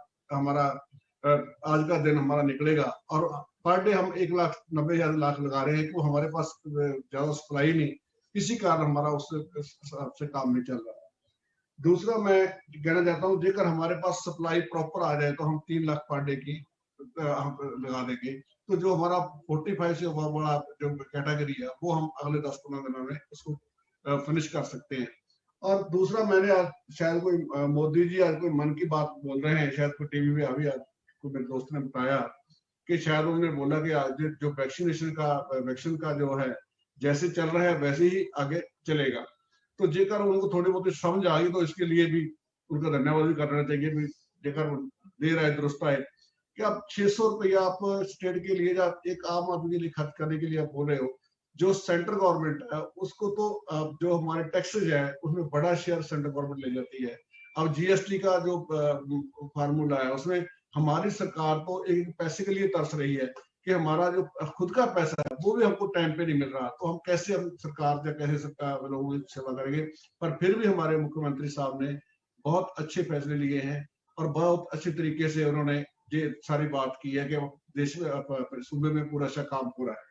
का दिन हमारा निकलेगा और पर डे हम 1,90,000 लगा रहे हैं कि हमारे पास ज्यादा सप्लाई नहीं, इसी कारण हमारा उससे काम नहीं चल रहा। दूसरा मैं कहना चाहता हूँ, जेकर हमारे पास सप्लाई प्रॉपर आ जाए तो हम 3 लाख पर डे की हम लगा देंगे तो जो हमारा 45 से बड़ा जो कैटेगरी है वो हम अगले 10-15 दिनों में उसको फिनिश कर सकते हैं। और दूसरा, मैंने आज शायद कोई मोदी जी आज कोई मन की बात बोल रहे हैं, शायद कोई टीवी में अभी कोई मेरे दोस्त ने बताया कि शायद उन्होंने बोला कि आज जो वैक्सीन का जो है जैसे चल रहा है वैसे ही आगे चलेगा। तो जेकर उनको थोड़ी बहुत समझ आ गई तो इसके लिए भी उनका धन्यवाद भी करना चाहिए भी जेकर देर आए दुरुस्त आए कि आप 600 रुपया आप स्टेट के लिए या एक आम आदमी के लिए खर्च करने के लिए आप बोल रहे हो। जो सेंट्रल गवर्नमेंट है उसको तो जो हमारे टैक्सेज है उसमें बड़ा शेयर सेंट्रल गवर्नमेंट ले जाती है। अब जीएसटी का जो फार्मूला है उसमें हमारी सरकार तो एक पैसे के लिए तरस रही है कि हमारा जो खुद का पैसा है वो भी हमको टाइम पे नहीं मिल रहा। तो हम कैसे सरकार लोगों की सेवा करेंगे। पर फिर भी हमारे मुख्यमंत्री साहब ने बहुत अच्छे फैसले लिए हैं और बहुत अच्छे तरीके से उन्होंने ये सारी बात की है कि देश में सूबे में पूरा अच्छा काम हो रहा है।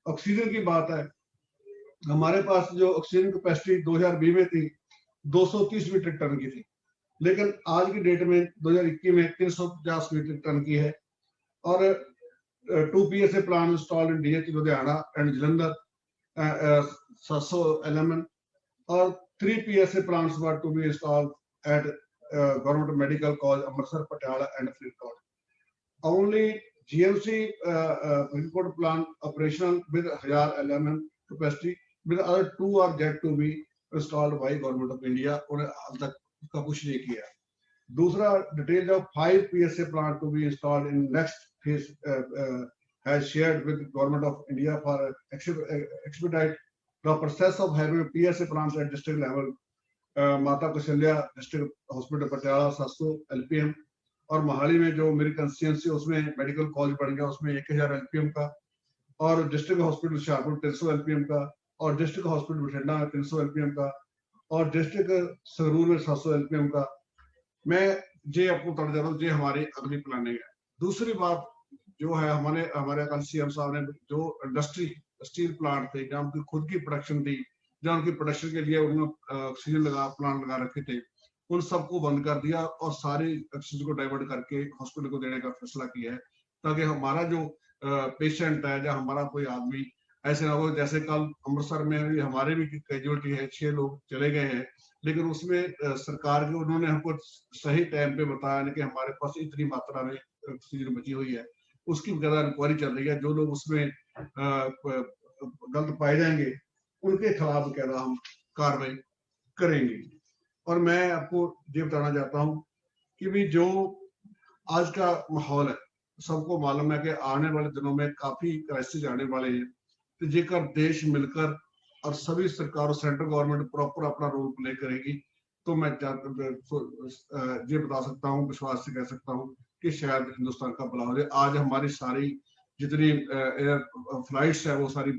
ऑक्सीजन की बात है, हमारे पास जो ऑक्सीजन कैपेसिटी 2020 में थी 230 मीट्रिक टन की थी, लेकिन आज की डेट में 2021 में 350 मीट्रिक टन की है। और 2 PSA plant installed in DH Ludhiana and Jalandhar 700 LMN और 3 PSA plants were to be installed at Government Medical College Amritsar, Patiala and Faridabad. Only GMC Faridabad plant operational with 1000 LMN capacity, with other 2 are yet to be installed by Government of India. उन्हें हाल तक उसका कुछ नहीं किया। दूसरा, details of 5 PSA plant to be installed in next phase has shared with Government of India for expedite the process of having PSA plants at district level. माता Kaushalya district hospital Patiala 700 LPM और मोहाली में जो मेरी कंस्टिट्यूंसी उसमें medical college बन गया उसमें 1000 LPM का, और डिस्ट्रिक्ट हॉस्पिटल शाहपुर 300 LPM का, और डिस्ट्रिक्ट हॉस्पिटल बठिंडा में 300 LPM का, और डिस्ट्रिक्ट संगरूर में 700 LPM का। मैं ये आपको बता दे रहा हूँ, ये हमारी अगली प्लानिंग है। दूसरी बात जो है, हमारे कल CM साहब ने जो इंडस्ट्री स्टील प्लांट थे जहाँ उनकी खुद की प्रोडक्शन थी, जहाँ उनकी प्रोडक्शन के लिए उन्होंने ऑक्सीजन प्लांट लगा रखे थे, उन सबको बंद कर दिया और सारी ऑक्सीजन को डाइवर्ट करके हॉस्पिटल को देने का फैसला किया है, ताकि हमारा जो पेशेंट है या हमारा कोई आदमी ऐसे ना हो जैसे कल अमृतसर में भी हमारे भी कैजुअलिटी है, 6 लोग चले गए हैं, लेकिन उसमें सरकार के उन्होंने हमको सही टाइम पे बताया कि हमारे पास इतनी मात्रा में ऑक्सीजन बची हुई है, उसकी बकायदा इंक्वायरी चल रही है। जो लोग उसमें गलत पाए जाएंगे उनके खिलाफ बकायदा हम कार्रवाई करेंगे। और मैं आपको ये बताना चाहता हूँ कि भी जो आज का माहौल है, सबको मालूम है कि आने वाले दिनों में काफी क्राइसिस आने वाले हैं। तो जेकर देश मिलकर और सभी सरकार और सेंट्रल गवर्नमेंट प्रॉपर अपना रोल प्ले करेगी तो मैं ये बता सकता हूँ, विश्वास से कह सकता हूँ कि शायद हिंदुस्तान का भला हो जाए। आज हमारी सारी जितनी एयर फ्लाइट्स है वो सारी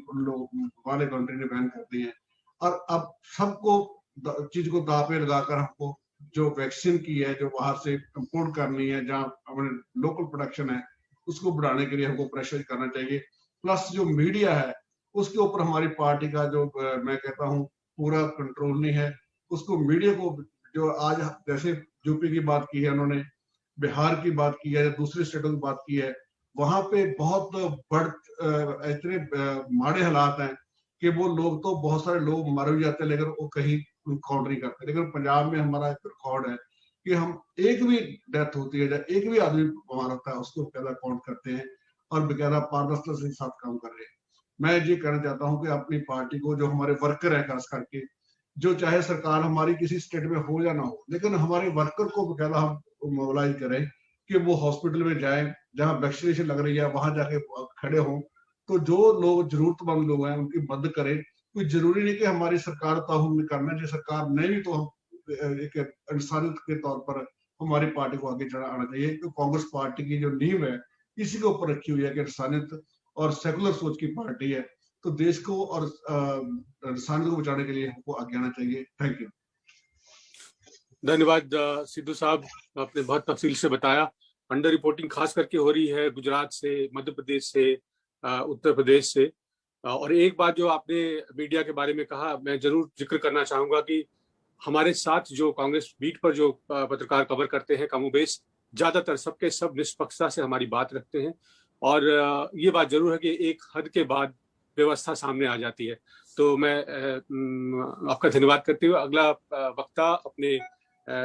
वाले कंट्री ने बैन कर दी है, और अब सबको चीज को दांव पे लगाकर हमको जो वैक्सीन की है जो बाहर से इंपोर्ट करनी है, जहाँ हमारे लोकल प्रोडक्शन है उसको बढ़ाने के लिए हमको प्रेशर करना चाहिए। प्लस जो मीडिया है उसके ऊपर हमारी पार्टी का जो मैं कहता हूँ पूरा कंट्रोल नहीं है। उसको मीडिया को जो आज जैसे यूपी की बात की है उन्होंने, बिहार की बात की है, दूसरे स्टेटों की बात की है, वहां पे बहुत इतने माड़े हालात हैं कि वो लोग तो बहुत सारे लोग मर भी जाते हैं लेकिन वो कहीं काउंट नहीं करते। लेकिन पंजाब में हमारा एक रिकॉर्ड है कि हम एक भी डेथ होती है या एक भी आदमी बीमार होता है उसको बकायदा काउंट करते हैं और बकायदा पारदर्शिता के साथ काम कर रहे हैं। मैं ये कहना चाहता हूँ कि अपनी पार्टी को, जो हमारे वर्कर है खास करके, जो चाहे सरकार हमारी किसी स्टेट में हो या ना हो, लेकिन हमारे वर्कर को बकायदा हम मोबिलाइज करें कि वो हॉस्पिटल में जाए जहाँ वैक्सीनेशन लग रही है वहां जाके खड़े हों। तो जो लोग जरूरतमंद लोग हैं उनकी मदद करें। कोई जरूरी नहीं कि हमारी सरकार ताहुन में करना है, सरकार नहीं भी तो हम एक इंसानियत के तौर पर हमारी पार्टी को आगे चढ़ा आना चाहिए। तो कांग्रेस पार्टी की जो नींव है इसी के ऊपर रखी हुई है कि इंसानियत और सेकुलर सोच की पार्टी है, तो देश को और इंसानियत को बचाने के लिए हमको आगे आना चाहिए। Thank you. धन्यवाद सिद्धू साहब, आपने बहुत तफसील से बताया। अंडर रिपोर्टिंग खास करके हो रही है गुजरात से, मध्य प्रदेश से, उत्तर प्रदेश से। और एक बात जो आपने मीडिया के बारे में कहा, मैं जरूर जिक्र करना चाहूंगा कि हमारे साथ जो कांग्रेस बीट पर जो पत्रकार कवर करते हैं, कमोबेश ज्यादातर सबके सब निष्पक्षता से हमारी बात रखते हैं, और ये बात जरूर है कि एक हद के बाद व्यवस्था सामने आ जाती है। तो मैं आपका धन्यवाद करते हुए अगला वक्ता अपने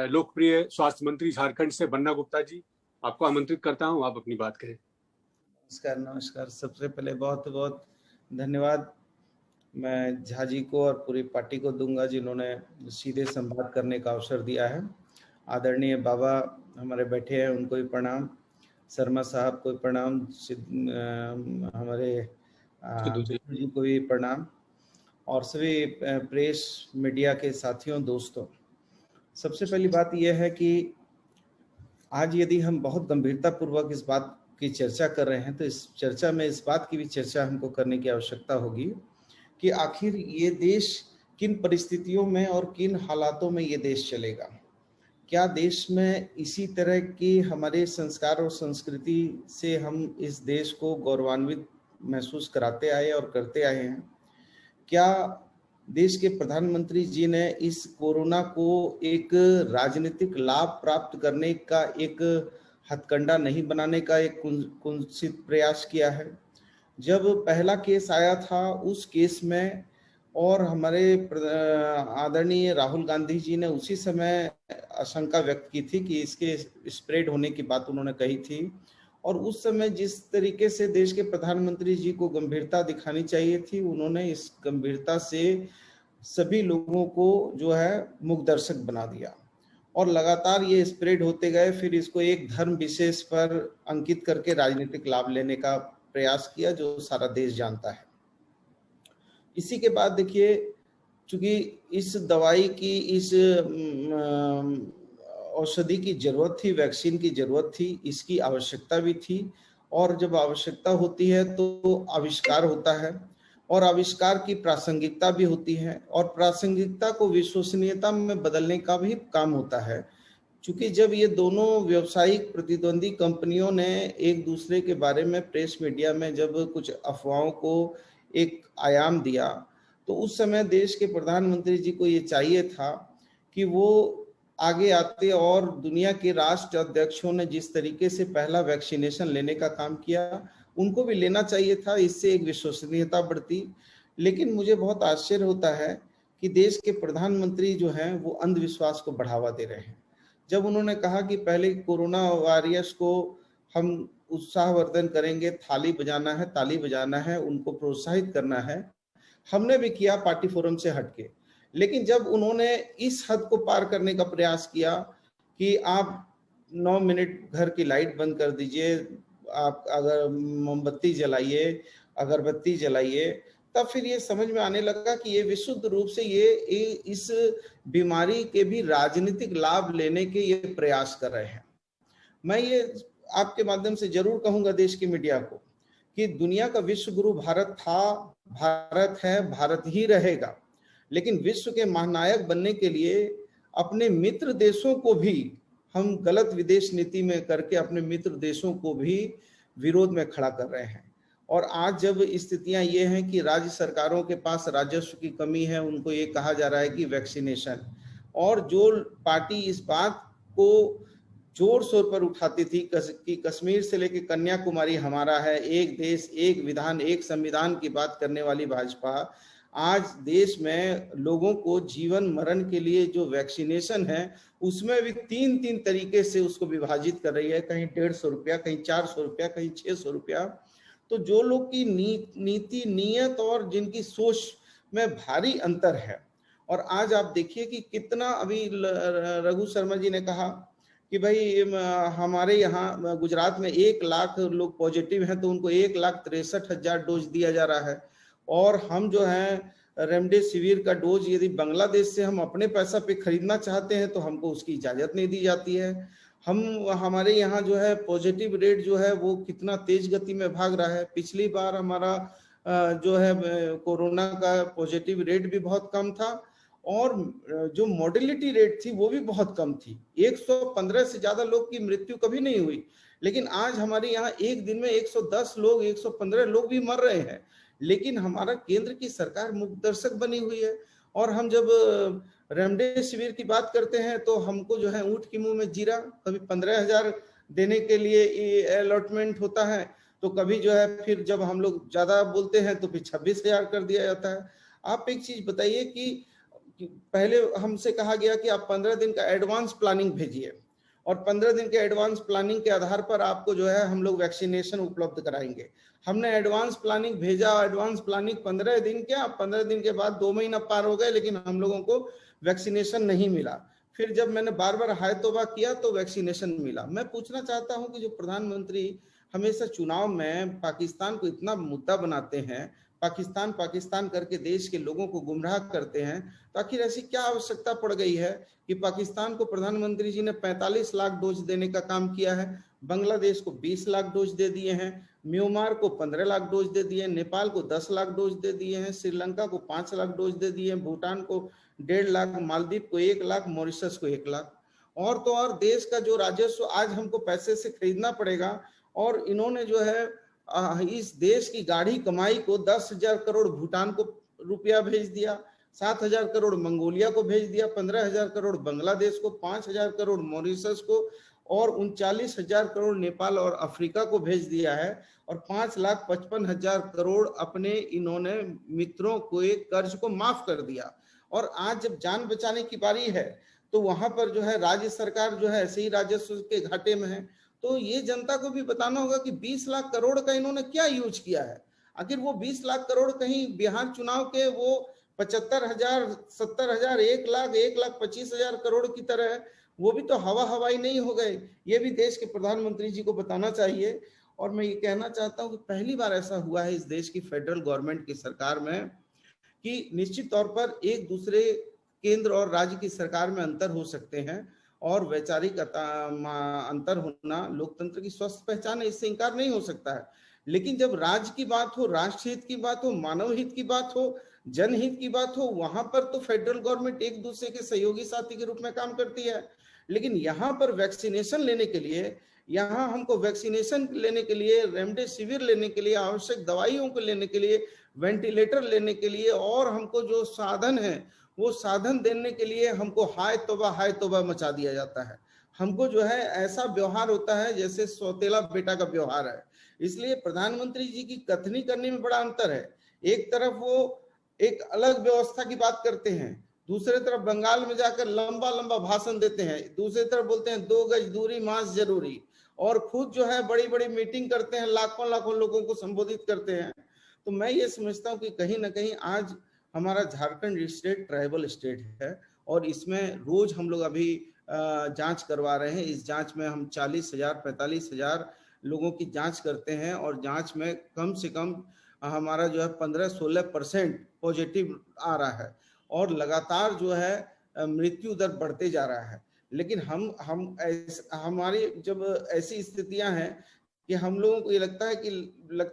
लोकप्रिय स्वास्थ्य मंत्री झारखंड से बन्ना गुप्ता जी, आपको आमंत्रित करता हूं, आप अपनी बात कहें। नमस्कार। सबसे पहले बहुत बहुत धन्यवाद मैं झा जी को और पूरी पार्टी को दूंगा जिन्होंने सीधे संवाद करने का अवसर दिया है। आदरणीय बाबा हमारे बैठे हैं, उनको भी प्रणाम, शर्मा साहब को प्रणाम, हमारे जी को भी प्रणाम, और सभी प्रेस मीडिया के साथियों, दोस्तों। सबसे पहली बात यह है कि आज यदि हम बहुत गंभीरता पूर्वक इस बात की चर्चा कर रहे हैं तो इस चर्चा में इस बात की भी चर्चा हमको करने की आवश्यकता होगी कि आखिर ये देश किन परिस्थितियों में और किन हालातों में ये देश चलेगा। क्या देश में इसी तरह की हमारे संस्कार और संस्कृति से हम इस देश को गौरवान्वित महसूस कराते आए और करते आए हैं? क्या देश के प्रधानमंत्री जी ने इस कोरोना को एक राजनीतिक लाभ प्राप्त करने का एक हथकंडा नहीं बनाने का एक कुंसित प्रयास किया है? जब पहला केस आया था उस केस में और हमारे आदरणीय राहुल गांधी जी ने उसी समय आशंका व्यक्त की थी कि इसके स्प्रेड होने की बात उन्होंने कही थी, और उस समय जिस तरीके से देश के प्रधानमंत्री जी को गंभीरता दिखानी चाहिए थी, उन्होंने इस गंभीरता से सभी लोगों को जो है मुखदर्शक बना दिया और लगातार ये स्प्रेड होते गए। फिर इसको एक धर्म विशेष पर अंकित करके राजनीतिक लाभ लेने का प्रयास किया, जो सारा देश जानता है। इसी के बाद देखिए, चूंकि इस दवाई की, इस औषधि की जरूरत थी, वैक्सीन की जरूरत थी, इसकी आवश्यकता भी थी, और जब आवश्यकता होती है तो आविष्कार होता है और आविष्कार की प्रासंगिकता भी होती है, और प्रासंगिकता को विश्वसनीयता में बदलने का भी काम होता है। चूंकि जब ये दोनों व्यावसायिक प्रतिद्वंदी कंपनियों ने एक दूसरे के बारे में प्रेस मीडिया में जब कुछ अफवाहों को एक आयाम दिया, तो उस समय देश के प्रधानमंत्री जी को ये चाहिए था कि वो आगे आते, और दुनिया के राष्ट्र अध्यक्षों ने जिस तरीके से पहला वैक्सीनेशन लेने का काम किया, उनको भी लेना चाहिए था, इससे एक विश्वसनीयता बढ़ती। लेकिन मुझे बहुत आश्चर्य होता है कि देश के प्रधानमंत्री जो हैं वो अंधविश्वास को बढ़ावा दे रहे हैं। जब उन्होंने कहा कि पहले कोरोना वॉरियर्स को हम उत्साहवर्धन करेंगे, थाली बजाना है, ताली बजाना है, उनको प्रोत्साहित करना है, हमने भी किया पार्टी फोरम से हटके। लेकिन जब उन्होंने इस हद को पार करने का प्रयास किया कि आप 9 मिनट घर की लाइट बंद कर दीजिए, आप अगर मोमबत्ती जलाइए, अगरबत्ती जलाइए, तब फिर ये समझ में आने लगा कि ये विशुद्ध रूप से ये इस बीमारी के भी राजनीतिक लाभ लेने के ये प्रयास कर रहे हैं। मैं ये आपके माध्यम से जरूर कहूंगा देश की मीडिया को कि दुनिया का विश्व गुरु भारत था, भारत है, भारत ही रहेगा, लेकिन विश्व के महानायक बनने के लिए अपने मित्र देशों को भी हम गलत विदेश नीति में करके अपने मित्र देशों को भी विरोध में खड़ा कर रहे हैं। और आज जब स्थितियां ये हैं कि राज्य सरकारों के पास राजस्व की कमी है, उनको ये कहा जा रहा है कि वैक्सीनेशन, और जो पार्टी इस बात को जोर शोर पर उठाती थी कि कश्मीर से लेकर कन्याकुमारी हमारा है, एक देश एक विधान एक संविधान की बात करने वाली भाजपा आज देश में लोगों को जीवन मरण के लिए जो वैक्सीनेशन है उसमें भी 3 तरीके से उसको विभाजित कर रही है, कहीं 150 रुपया, कहीं 400 रुपया, कहीं 600 रुपया। तो जो लोग की नीति, नियत और जिनकी सोच में भारी अंतर है। और आज आप देखिए कि कितना, अभी रघु शर्मा जी ने कहा कि भाई हमारे यहाँ गुजरात में 1 लाख लोग पॉजिटिव हैं तो उनको 1,63,000 डोज दिया जा रहा है, और हम जो है रेमडेसिविर का डोज यदि बांग्लादेश से हम अपने पैसा पे खरीदना चाहते हैं तो हमको उसकी इजाजत नहीं दी जाती है। हमारे यहाँ जो है पॉजिटिव रेट जो है वो कितना तेज गति में भाग रहा है। पिछली बार हमारा जो है कोरोना का पॉजिटिव रेट भी बहुत कम था और जो मोर्टेलिटी रेट थी वो भी बहुत कम थी। 115 से ज्यादा लोग की मृत्यु कभी नहीं हुई, लेकिन आज हमारे यहाँ एक दिन में 110 लोग, 115 लोग भी मर रहे हैं। लेकिन हमारा केंद्र की सरकार मुखदर्शक बनी हुई है, और हम जब रेमडेसिविर की बात करते हैं तो हमको जो है ऊंट के मुंह में जीरा, कभी 15,000 देने के लिए अलॉटमेंट होता है, तो कभी जो है फिर जब हम लोग ज्यादा बोलते हैं तो फिर 26,000 कर दिया जाता है। आप एक चीज बताइए कि पहले हमसे कहा गया कि आप 15 दिन का एडवांस प्लानिंग भेजिए और 15 दिन के एडवांस प्लानिंग के आधार पर आपको जो है हम लोग वैक्सीनेशन उपलब्ध कराएंगे। हमने एडवांस प्लानिंग भेजा, एडवांस प्लानिंग 15 दिन क्या, 15 दिन के बाद 2 महीना पार हो गए, लेकिन हम लोगों को वैक्सीनेशन नहीं मिला। फिर जब मैंने बार बार हाय तौबा किया तो वैक्सीनेशन मिला। मैं पूछना चाहता हूं कि जो प्रधानमंत्री हमेशा चुनाव में पाकिस्तान को इतना मुद्दा बनाते हैं, पाकिस्तान पाकिस्तान करके देश के लोगों को गुमराह करते हैं, तो आखिर ऐसी क्या आवश्यकता पड़ गई है कि पाकिस्तान को प्रधानमंत्री जी ने 45 लाख डोज देने का काम किया है, बांग्लादेश को 20 लाख डोज दे दिए हैं, म्यांमार को 15 लाख डोज दे दिए, नेपाल को 10 लाख डोज दे दिए हैं, श्रीलंका को 5 लाख डोज दे दिए हैं, भूटान को 1.5 लाख, मालदीव को 1 लाख, मॉरिशस को 1 लाख। और तो और देश का जो राजस्व आज हमको पैसे से खरीदना पड़ेगा, और इन्होंने जो है इस देश की गाढ़ी कमाई को 10,000 करोड़ भूटान को रुपया भेज दिया, 7,000 करोड़ मंगोलिया को भेज दिया, 15,000 करोड़ बांग्लादेश को, 5,000 करोड़ मॉरिशस को और 39,000 करोड़ नेपाल और अफ्रीका को भेज दिया है, और 5,55,000 करोड़ अपने इन्होंने मित्रों को एक कर्ज को माफ कर दिया। और आज जब जान बचाने की बारी है तो वहां पर जो है राज्य सरकार जो है ऐसे ही राजस्व के घाटे में है। तो ये जनता को भी बताना होगा कि 20 लाख करोड़ का इन्होंने क्या यूज किया है। आखिर वो 20 लाख करोड़ कहीं बिहार चुनाव के वो 75,000, 70,000, 1 लाख, 1,25,000 करोड़ की तरह है, वो भी तो हवाई नहीं हो गए। ये भी देश के प्रधानमंत्री जी को बताना चाहिए। और मैं ये कहना चाहता हूँ कि पहली बार ऐसा हुआ है इस देश की फेडरल गवर्नमेंट की सरकार में कि निश्चित तौर पर एक दूसरे केंद्र और राज्य की सरकार में अंतर हो सकते हैं, और वैचारिक अंतर होना लोकतंत्र की स्वस्थ पहचान है, इससे इंकार नहीं हो सकता है। लेकिन जब राज्य की बात हो, राष्ट्र हित की बात हो, मानव हित की बात हो, जनहित की बात हो, वहां पर तो फेडरल गवर्नमेंट एक दूसरे के सहयोगी साथी के रूप में काम करती है। लेकिन यहाँ पर वैक्सीनेशन लेने के लिए, यहाँ हमको वैक्सीनेशन लेने के लिए, रेमडेसिविर लेने के लिए, आवश्यक दवाइयों को लेने के लिए, वेंटिलेटर लेने के लिए, और हमको जो साधन है वो साधन देने के लिए हमको हाय तौबा मचा दिया जाता है। हमको जो है ऐसा व्यवहार होता है जैसे सौतेला बेटा का व्यवहार है। इसलिए प्रधानमंत्री जी की कथनी करने में बड़ा अंतर है। एक तरफ वो एक अलग व्यवस्था की बात करते हैं, दूसरे तरफ बंगाल में जाकर लंबा लंबा भाषण देते हैं, दूसरी तरफ बोलते हैं 2 गज दूरी मास्क जरूरी, और खुद जो है बड़ी बड़ी मीटिंग करते हैं, लाखों लाखों लोगों को संबोधित करते हैं। तो मैं ये समझता हूँ कि कहीं ना कहीं आज हमारा झारखंड स्टेट ट्राइबल स्टेट है, और इसमें रोज हम लोग अभी जांच करवा रहे हैं। इस जांच में हम 40,000 45,000 लोगों की जांच करते हैं, और जांच में कम से कम हमारा जो है 15-16% पॉजिटिव आ रहा है, और लगातार जो है मृत्यु दर बढ़ते जा रहा है। लेकिन हमारी जब ऐसी स्थितियां हैं कि हम लोगों को ये लगता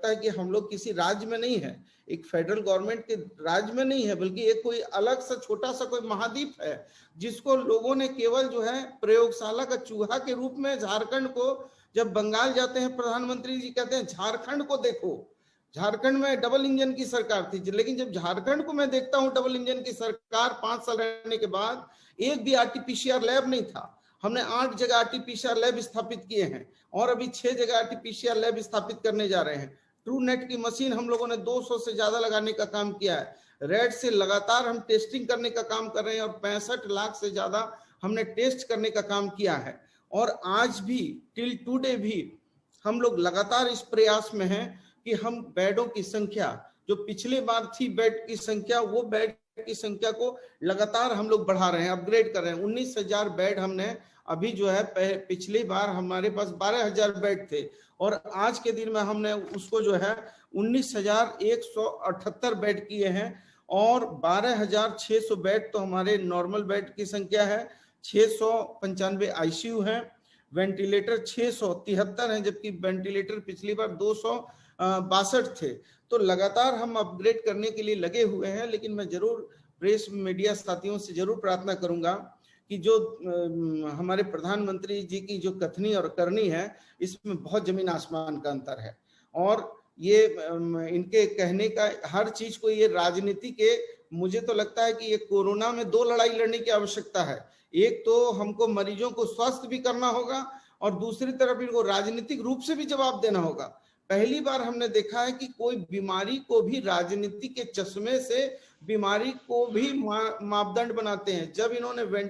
है कि हम लोग किसी राज्य में नहीं है, एक फेडरल गवर्नमेंट के राज्य में नहीं है, बल्कि एक कोई अलग सा छोटा सा कोई महाद्वीप है, जिसको लोगों ने केवल जो है प्रयोगशाला का चूहा के रूप में, झारखंड को, जब बंगाल जाते हैं प्रधानमंत्री जी कहते हैं झारखंड को देखो, झारखंड में डबल इंजन की सरकार थी। लेकिन जब झारखंड को मैं देखता हूं डबल इंजन की सरकार 5 साल रहने के बाद, एक भी आरटीपीसीआर लैब नहीं था। हमने 8 जगह आरटीपीसीआर लैब स्थापित किए हैं, और अभी 6 जगह आरटीपीसीआर लैब स्थापित करने जा रहे हैं। ट्रू नेट की मशीन हम लोगों ने 200 से ज्यादा लगाने का काम किया है। रेड से लगातार हम टेस्टिंग करने का काम कर रहे हैं, और 65 लाख से ज्यादा हमने टेस्ट करने का काम किया है। और आज भी टिल टुडे भी हम लोग लगातार इस प्रयास में हैं कि हम बेडों की संख्या, जो पिछले बार थी बेड की संख्या, वो बेड की संख्या को लगातार हम लोग बढ़ा रहे हैं, अपग्रेड कर रहे हैं। 19,000 बेड हमने अभी जो है, पिछली बार हमारे पास 12,000 बेड थे, और आज के दिन में हमने उसको जो है 19,178 बेड किए हैं, और 12,600 बेड तो हमारे नॉर्मल बेड की संख्या है, 695 आईसीयू है, वेंटिलेटर 673 हैं, जबकि वेंटिलेटर पिछली बार 262 थे। तो लगातार हम अपग्रेड करने के लिए लगे हुए हैं। लेकिन मैं जरूर प्रेस मीडिया साथियों से जरूर प्रार्थना करूंगा कि जो हमारे प्रधानमंत्री जी की जो कथनी और करनी है, इसमें बहुत जमीन आसमान का अंतर है। और ये इनके कहने का हर चीज को ये राजनीति के, मुझे तो लगता है कि ये कोरोना में 2 लड़ाई लड़ने की आवश्यकता है। एक तो हमको मरीजों को स्वस्थ भी करना होगा, और दूसरी तरफ इनको राजनीतिक रूप से भी जवाब देना होगा। पहली बार हमने देखा है कि कोई बीमारी को भी राजनीति के चश्मे से बीमारी को भी मापदंड बनाते हैं। जब इन्होंने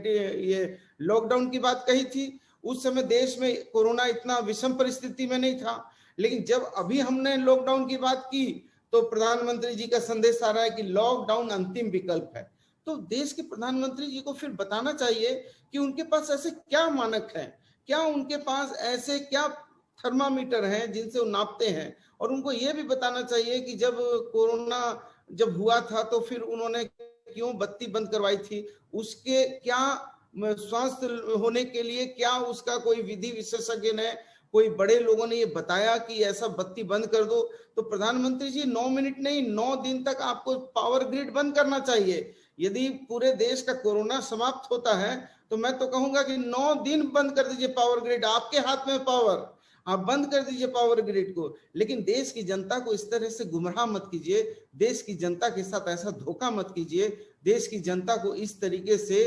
ये लॉकडाउन की बात कही थी, उस समय देश में कोरोना इतना विषम परिस्थिति में नहीं था, लेकिन जब अभी हमने लॉकडाउन की बात की तो प्रधानमंत्री जी का संदेश आ रहा है कि लॉकडाउन अंतिम विकल्प है। तो देश के प्रधानमंत्री जी को फिर बताना चाहिए कि उनके पास ऐसे क्या मानक हैं, क्या उनके पास ऐसे क्या थर्मामीटर हैं जिनसे वो नापते हैं। और उनको ये भी बताना चाहिए कि जब कोरोना जब हुआ था तो फिर उन्होंने क्यों बत्ती बंद करवाई थी, उसके क्या स्वास्थ्य होने के लिए क्या उसका कोई विधि विशेषज्ञ ने, कोई बड़े लोगों ने ये बताया कि ऐसा बत्ती बंद कर दो। तो प्रधानमंत्री जी 9 मिनट नहीं 9 दिन तक आपको पावर ग्रिड बंद करना चाहिए। यदि पूरे देश का कोरोना समाप्त होता है तो मैं तो कहूंगा कि 9 दिन बंद कर दीजिए पावर ग्रिड, आपके हाथ में पावर, आप बंद कर दीजिए पावर ग्रिड को। लेकिन देश की जनता को इस तरह से गुमराह मत कीजिए, देश की जनता के साथ ऐसा धोखा मत कीजिए। देश की जनता को इस तरीके से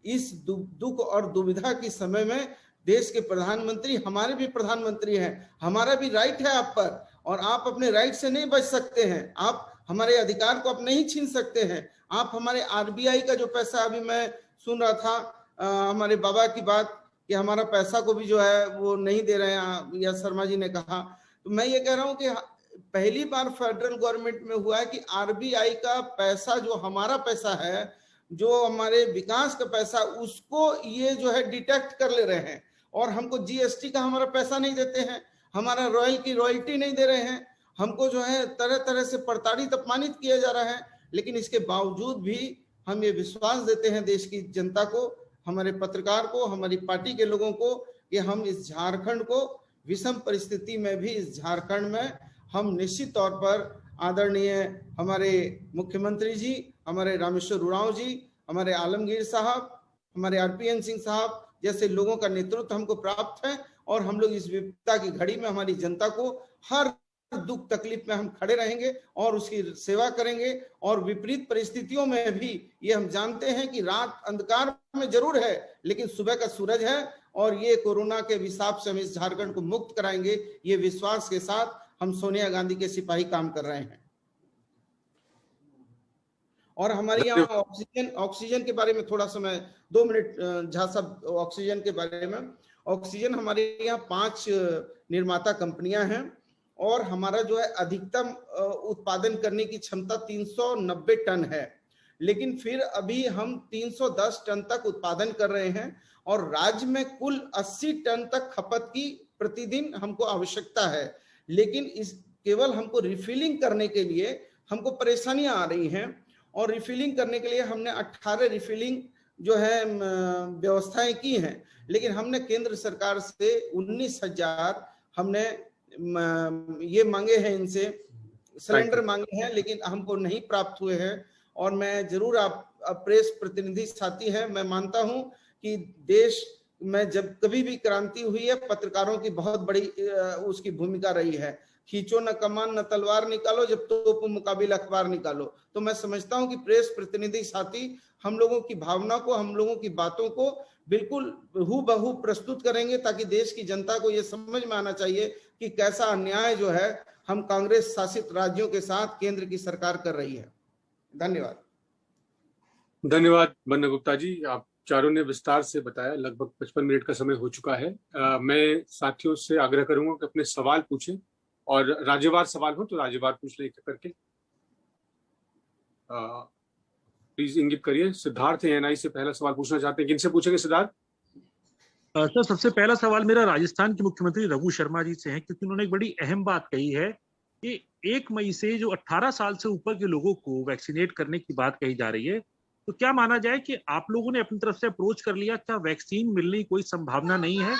इस दुख और दुविधा के समय में देश के प्रधानमंत्री, हमारे भी प्रधानमंत्री हैं, हमारा भी राइट है आप पर, और आप अपने राइट से नहीं बच सकते हैं। आप हमारे अधिकार को आप नहीं छीन सकते हैं। आप हमारे आरबीआई का जो पैसा, अभी मैं सुन रहा था हमारे बाबा की बात कि हमारा पैसा को भी जो है वो नहीं दे रहे हैं, या शर्मा जी ने कहा। तो मैं ये कह रहा हूं कि पहली बार फेडरल गवर्नमेंट में हुआ है कि आरबीआई का पैसा, जो हमारा पैसा है, जो हमारे विकास का पैसा, उसको ये जो है डिटेक्ट कर ले रहे हैं। और हमको जीएसटी का हमारा पैसा नहीं देते हैं, हमारा रॉयल्टी नहीं दे रहे हैं, हमको जो है तरह तरह से प्रताड़ित अपमानित किया जा रहा है। लेकिन इसके बावजूद भी हम ये विश्वास देते हैं देश की जनता को, हमारे पत्रकार को, हमारी पार्टी के लोगों को, कि हम इस झारखंड को विषम परिस्थिति में भी, इस झारखंड में हम निश्चित तौर पर आदरणीय हमारे मुख्यमंत्री जी, हमारे रामेश्वर उरांव जी, हमारे आलमगीर साहब, हमारे आरपीएन सिंह साहब जैसे लोगों का नेतृत्व हमको प्राप्त है। और हम लोग इस विपदा की घड़ी में हमारी जनता को हर दुख तकलीफ में हम खड़े रहेंगे और उसकी सेवा करेंगे। और विपरीत परिस्थितियों में भी ये हम जानते हैं कि रात अंधकार में जरूर है, लेकिन सुबह का सूरज है, और ये कोरोना के अभिशाप से हम इस झारखंड को मुक्त कराएंगे, ये विश्वास के साथ हम सोनिया गांधी के सिपाही काम कर रहे हैं। और हमारे यहाँ ऑक्सीजन के बारे में थोड़ा सा मैं 2 मिनट झा साहब, ऑक्सीजन के बारे में। ऑक्सीजन हमारे यहाँ 5 निर्माता कंपनियां हैं, और हमारा जो है अधिकतम उत्पादन करने की क्षमता 390 टन है, लेकिन फिर अभी हम 310 टन तक उत्पादन कर रहे हैं। और राज्य में कुल 80 टन तक खपत की प्रतिदिन हमको आवश्यकता है, लेकिन इस केवल हमको रिफिलिंग करने के लिए हमको परेशानियां आ रही हैं। और रिफिलिंग करने के लिए हमने 18 रिफिलिंग जो है व्यवस्थाएं की हैं, लेकिन हमने केंद्र सरकार से 19,000 हमने ये मांगे हैं, इनसे सिलेंडर मांगे हैं, लेकिन हमको नहीं प्राप्त हुए हैं। और मैं जरूर, आप प्रेस प्रतिनिधि साथी हैं, मैं मानता हूं कि देश में जब कभी भी क्रांति हुई है, पत्रकारों की बहुत बड़ी उसकी भूमिका रही है। खींचो न कमान न तलवार निकालो, जब तोप मुकाबिल अखबार निकालो। तो मैं समझता हूं कि प्रेस प्रतिनिधि साथी हम लोगों की भावना को, हम लोगों की बातों को बिल्कुल हूबहू प्रस्तुत करेंगे, ताकि देश की जनता को ये समझ में आना चाहिए कि कैसा अन्याय जो है हम कांग्रेस शासित राज्यों के साथ केंद्र की सरकार कर रही है। धन्यवाद। धन्यवाद बन्ना गुप्ता जी, आप चारों ने विस्तार से बताया। लगभग 55 मिनट का समय हो चुका है। मैं साथियों से आग्रह करूंगा कि अपने सवाल पूछें, और राज्यवार सवाल हो तो राज्यवार पूछ लें करके। प्लीज इंगित करिए। सिद्धार्थ एनआई से पहला सवाल पूछना चाहते हैं, किनसे पूछेंगे सिद्धार्थ? सर, सबसे पहला सवाल मेरा राजस्थान के मुख्यमंत्री रघु शर्मा जी से है, क्योंकि उन्होंने एक बड़ी अहम बात कही है कि 1 मई से जो 18 साल से ऊपर के लोगों को वैक्सीनेट करने की बात कही जा रही है। तो क्या माना जाए कि आप लोगों ने अपनी तरफ से अप्रोच कर लिया, क्या वैक्सीन मिलने की कोई संभावना नहीं है?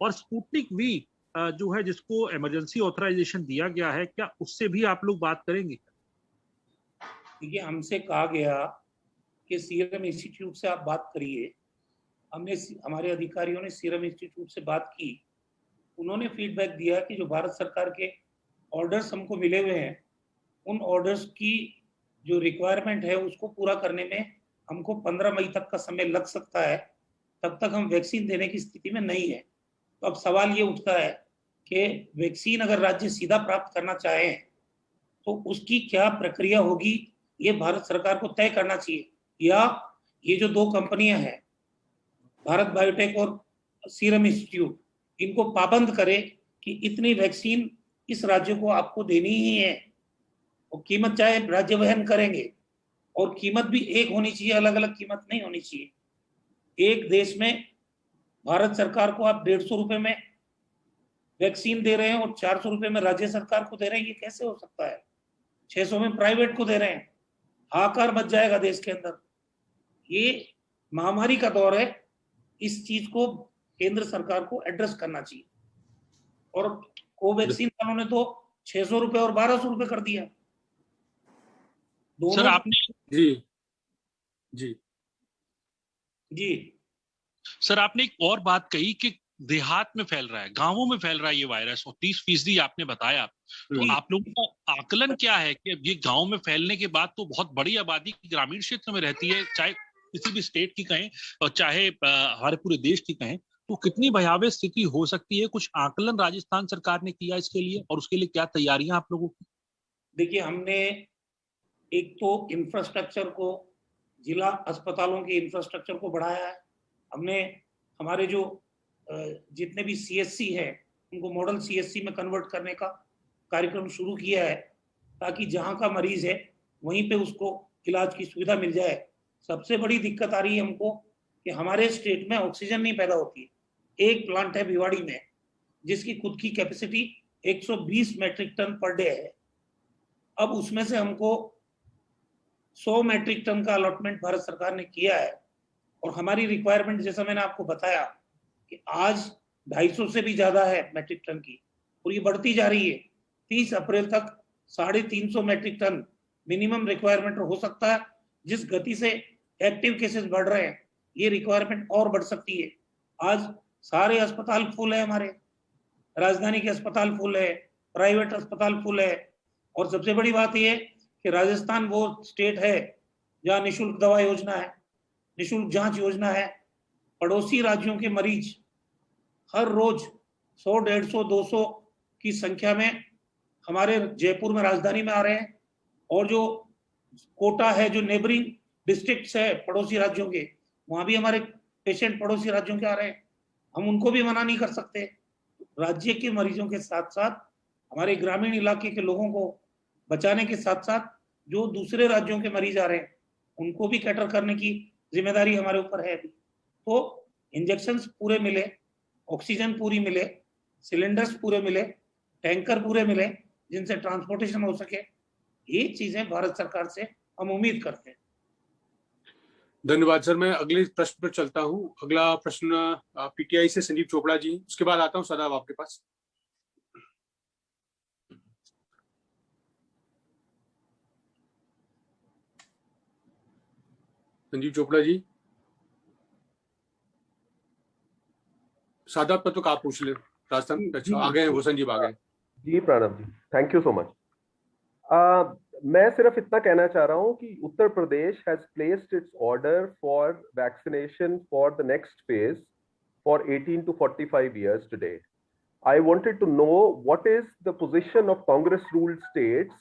और स्पुतनिक वी जो है, जिसको इमरजेंसी ऑथराइजेशन दिया गया है, क्या उससे भी आप लोग बात करेंगे? देखिए, हमसे कहा गया कि सीरम इंस्टीट्यूट से आप बात करिए। हमने, हमारे अधिकारियों ने सीरम इंस्टीट्यूट से बात की। उन्होंने फीडबैक दिया कि जो भारत सरकार के ऑर्डर्स हमको मिले हुए हैं, उन ऑर्डर्स की जो रिक्वायरमेंट है उसको पूरा करने में हमको 15 मई तक का समय लग सकता है। तब तक हम वैक्सीन देने की स्थिति में नहीं है। तो अब सवाल ये उठता है कि वैक्सीन अगर राज्य सीधा प्राप्त करना चाहें तो उसकी क्या प्रक्रिया होगी, ये भारत सरकार को तय करना चाहिए, या ये जो दो कंपनियां हैं भारत बायोटेक और सीरम इंस्टीट्यूट, इनको पाबंद करे कि इतनी वैक्सीन इस राज्य को आपको देनी ही है, और कीमत चाहे राज्य वहन करेंगे, और कीमत भी एक होनी चाहिए, अलग अलग कीमत नहीं होनी चाहिए। एक देश में भारत सरकार को आप 150 रुपए में वैक्सीन दे रहे हैं और 400 रुपए में राज्य सरकार को दे रहे हैं, ये कैसे हो सकता है? 600 में प्राइवेट को दे रहे हैं, हाहाकार मच जाएगा देश के अंदर। ये महामारी का दौर है, इस चीज को केंद्र सरकार को एड्रेस करना चाहिए। और कोवैक्सीन वालों ने तो 600 रुपए और 1200 रुपए कर दिया। सर आपने जी सर आपने एक और बात कही कि देहात में फैल रहा है, गांवों में फैल रहा है ये वायरस, और 30% आपने बताया। तो आप लोगों का आकलन क्या है कि ये गांव में फैलने के बाद तो बहुत बड़ी आबादी ग्रामीण क्षेत्र में रहती है, चाहे किसी भी स्टेट की कहें और चाहे हमारे पूरे देश की कहें, तो कितनी भयावह स्थिति हो सकती है? कुछ आकलन राजस्थान सरकार ने किया इसके लिए, और उसके लिए क्या तैयारियां आप लोगों की? देखिए, हमने एक तो इंफ्रास्ट्रक्चर को, जिला अस्पतालों के इंफ्रास्ट्रक्चर को बढ़ाया है। हमने हमारे जो जितने भी CSC है उनको मॉडल CSC में कन्वर्ट करने का कार्यक्रम शुरू किया है, ताकि जहाँ का मरीज है वहीं पे उसको इलाज की सुविधा मिल जाए। सबसे बड़ी दिक्कत आ रही है हमको कि हमारे स्टेट में ऑक्सीजन नहीं पैदा होती है। एक प्लांट है भिवाड़ी में जिसकी खुद की capacity 120 metric ton per day है। अब उसमें से हमको 100 मेट्रिक टन का अलॉटमेंट भारत सरकार ने किया है, और हमारी रिक्वायरमेंट जैसा मैंने आपको बताया कि आज 250 से भी ज्यादा है मेट्रिक टन की, और ये बढ़ती जा रही है। 30 अप्रैल तक 350 मेट्रिक टन मिनिमम रिक्वायरमेंट हो सकता है। जिस गति से एक्टिव केसेस बढ़ रहे हैं, ये रिक्वायरमेंट और बढ़ सकती है। आज सारे अस्पताल फुल है, हमारे राजधानी के अस्पताल फुल है, प्राइवेट अस्पताल फुल है, और सबसे बड़ी बात यह कि राजस्थान वो स्टेट है जहाँ निःशुल्क दवा योजना है, निःशुल्क जांच योजना है। पड़ोसी राज्यों के मरीज हर रोज 100, 150, 200 की संख्या में हमारे जयपुर में, राजधानी में आ रहे हैं, और जो कोटा है, जो नेबरिंग डिस्ट्रिक्ट्स है पड़ोसी राज्यों के, वहां भी हमारे पेशेंट पड़ोसी राज्यों के आ रहे हैं। हम उनको भी मना नहीं कर सकते। राज्य के मरीजों के साथ साथ हमारे ग्रामीण इलाके के लोगों को बचाने के साथ साथ जो दूसरे राज्यों के मरीज आ रहे हैं उनको भी कैटर करने की जिम्मेदारी हमारे ऊपर है। तो इंजेक्शंस पूरे मिले, ऑक्सीजन पूरी मिले, सिलेंडर्स पूरे मिले, टैंकर पूरे मिले जिनसे ट्रांसपोर्टेशन हो सके, ये चीजें भारत सरकार से हम उम्मीद करते हैं। धन्यवाद सर। मैं अगले प्रश्न पर चलता हूं। अगला प्रश्न PTI से संजीव चोपड़ा जी, उसके बाद आता हूं सदाब आपके पास। संजीव चोपड़ा जी, सादाब पर तो आप पूछ ले। राजस्थान अच्छा आ गए हैं, वो संजीव आ गए। जी Pranav ji, thank you so much. मैं सिर्फ इतना कहना चाह रहा हूं कि Uttar Pradesh has placed its order for vaccination for the next phase for 18 to 45 years today. I wanted to know what is the position of Congress ruled states,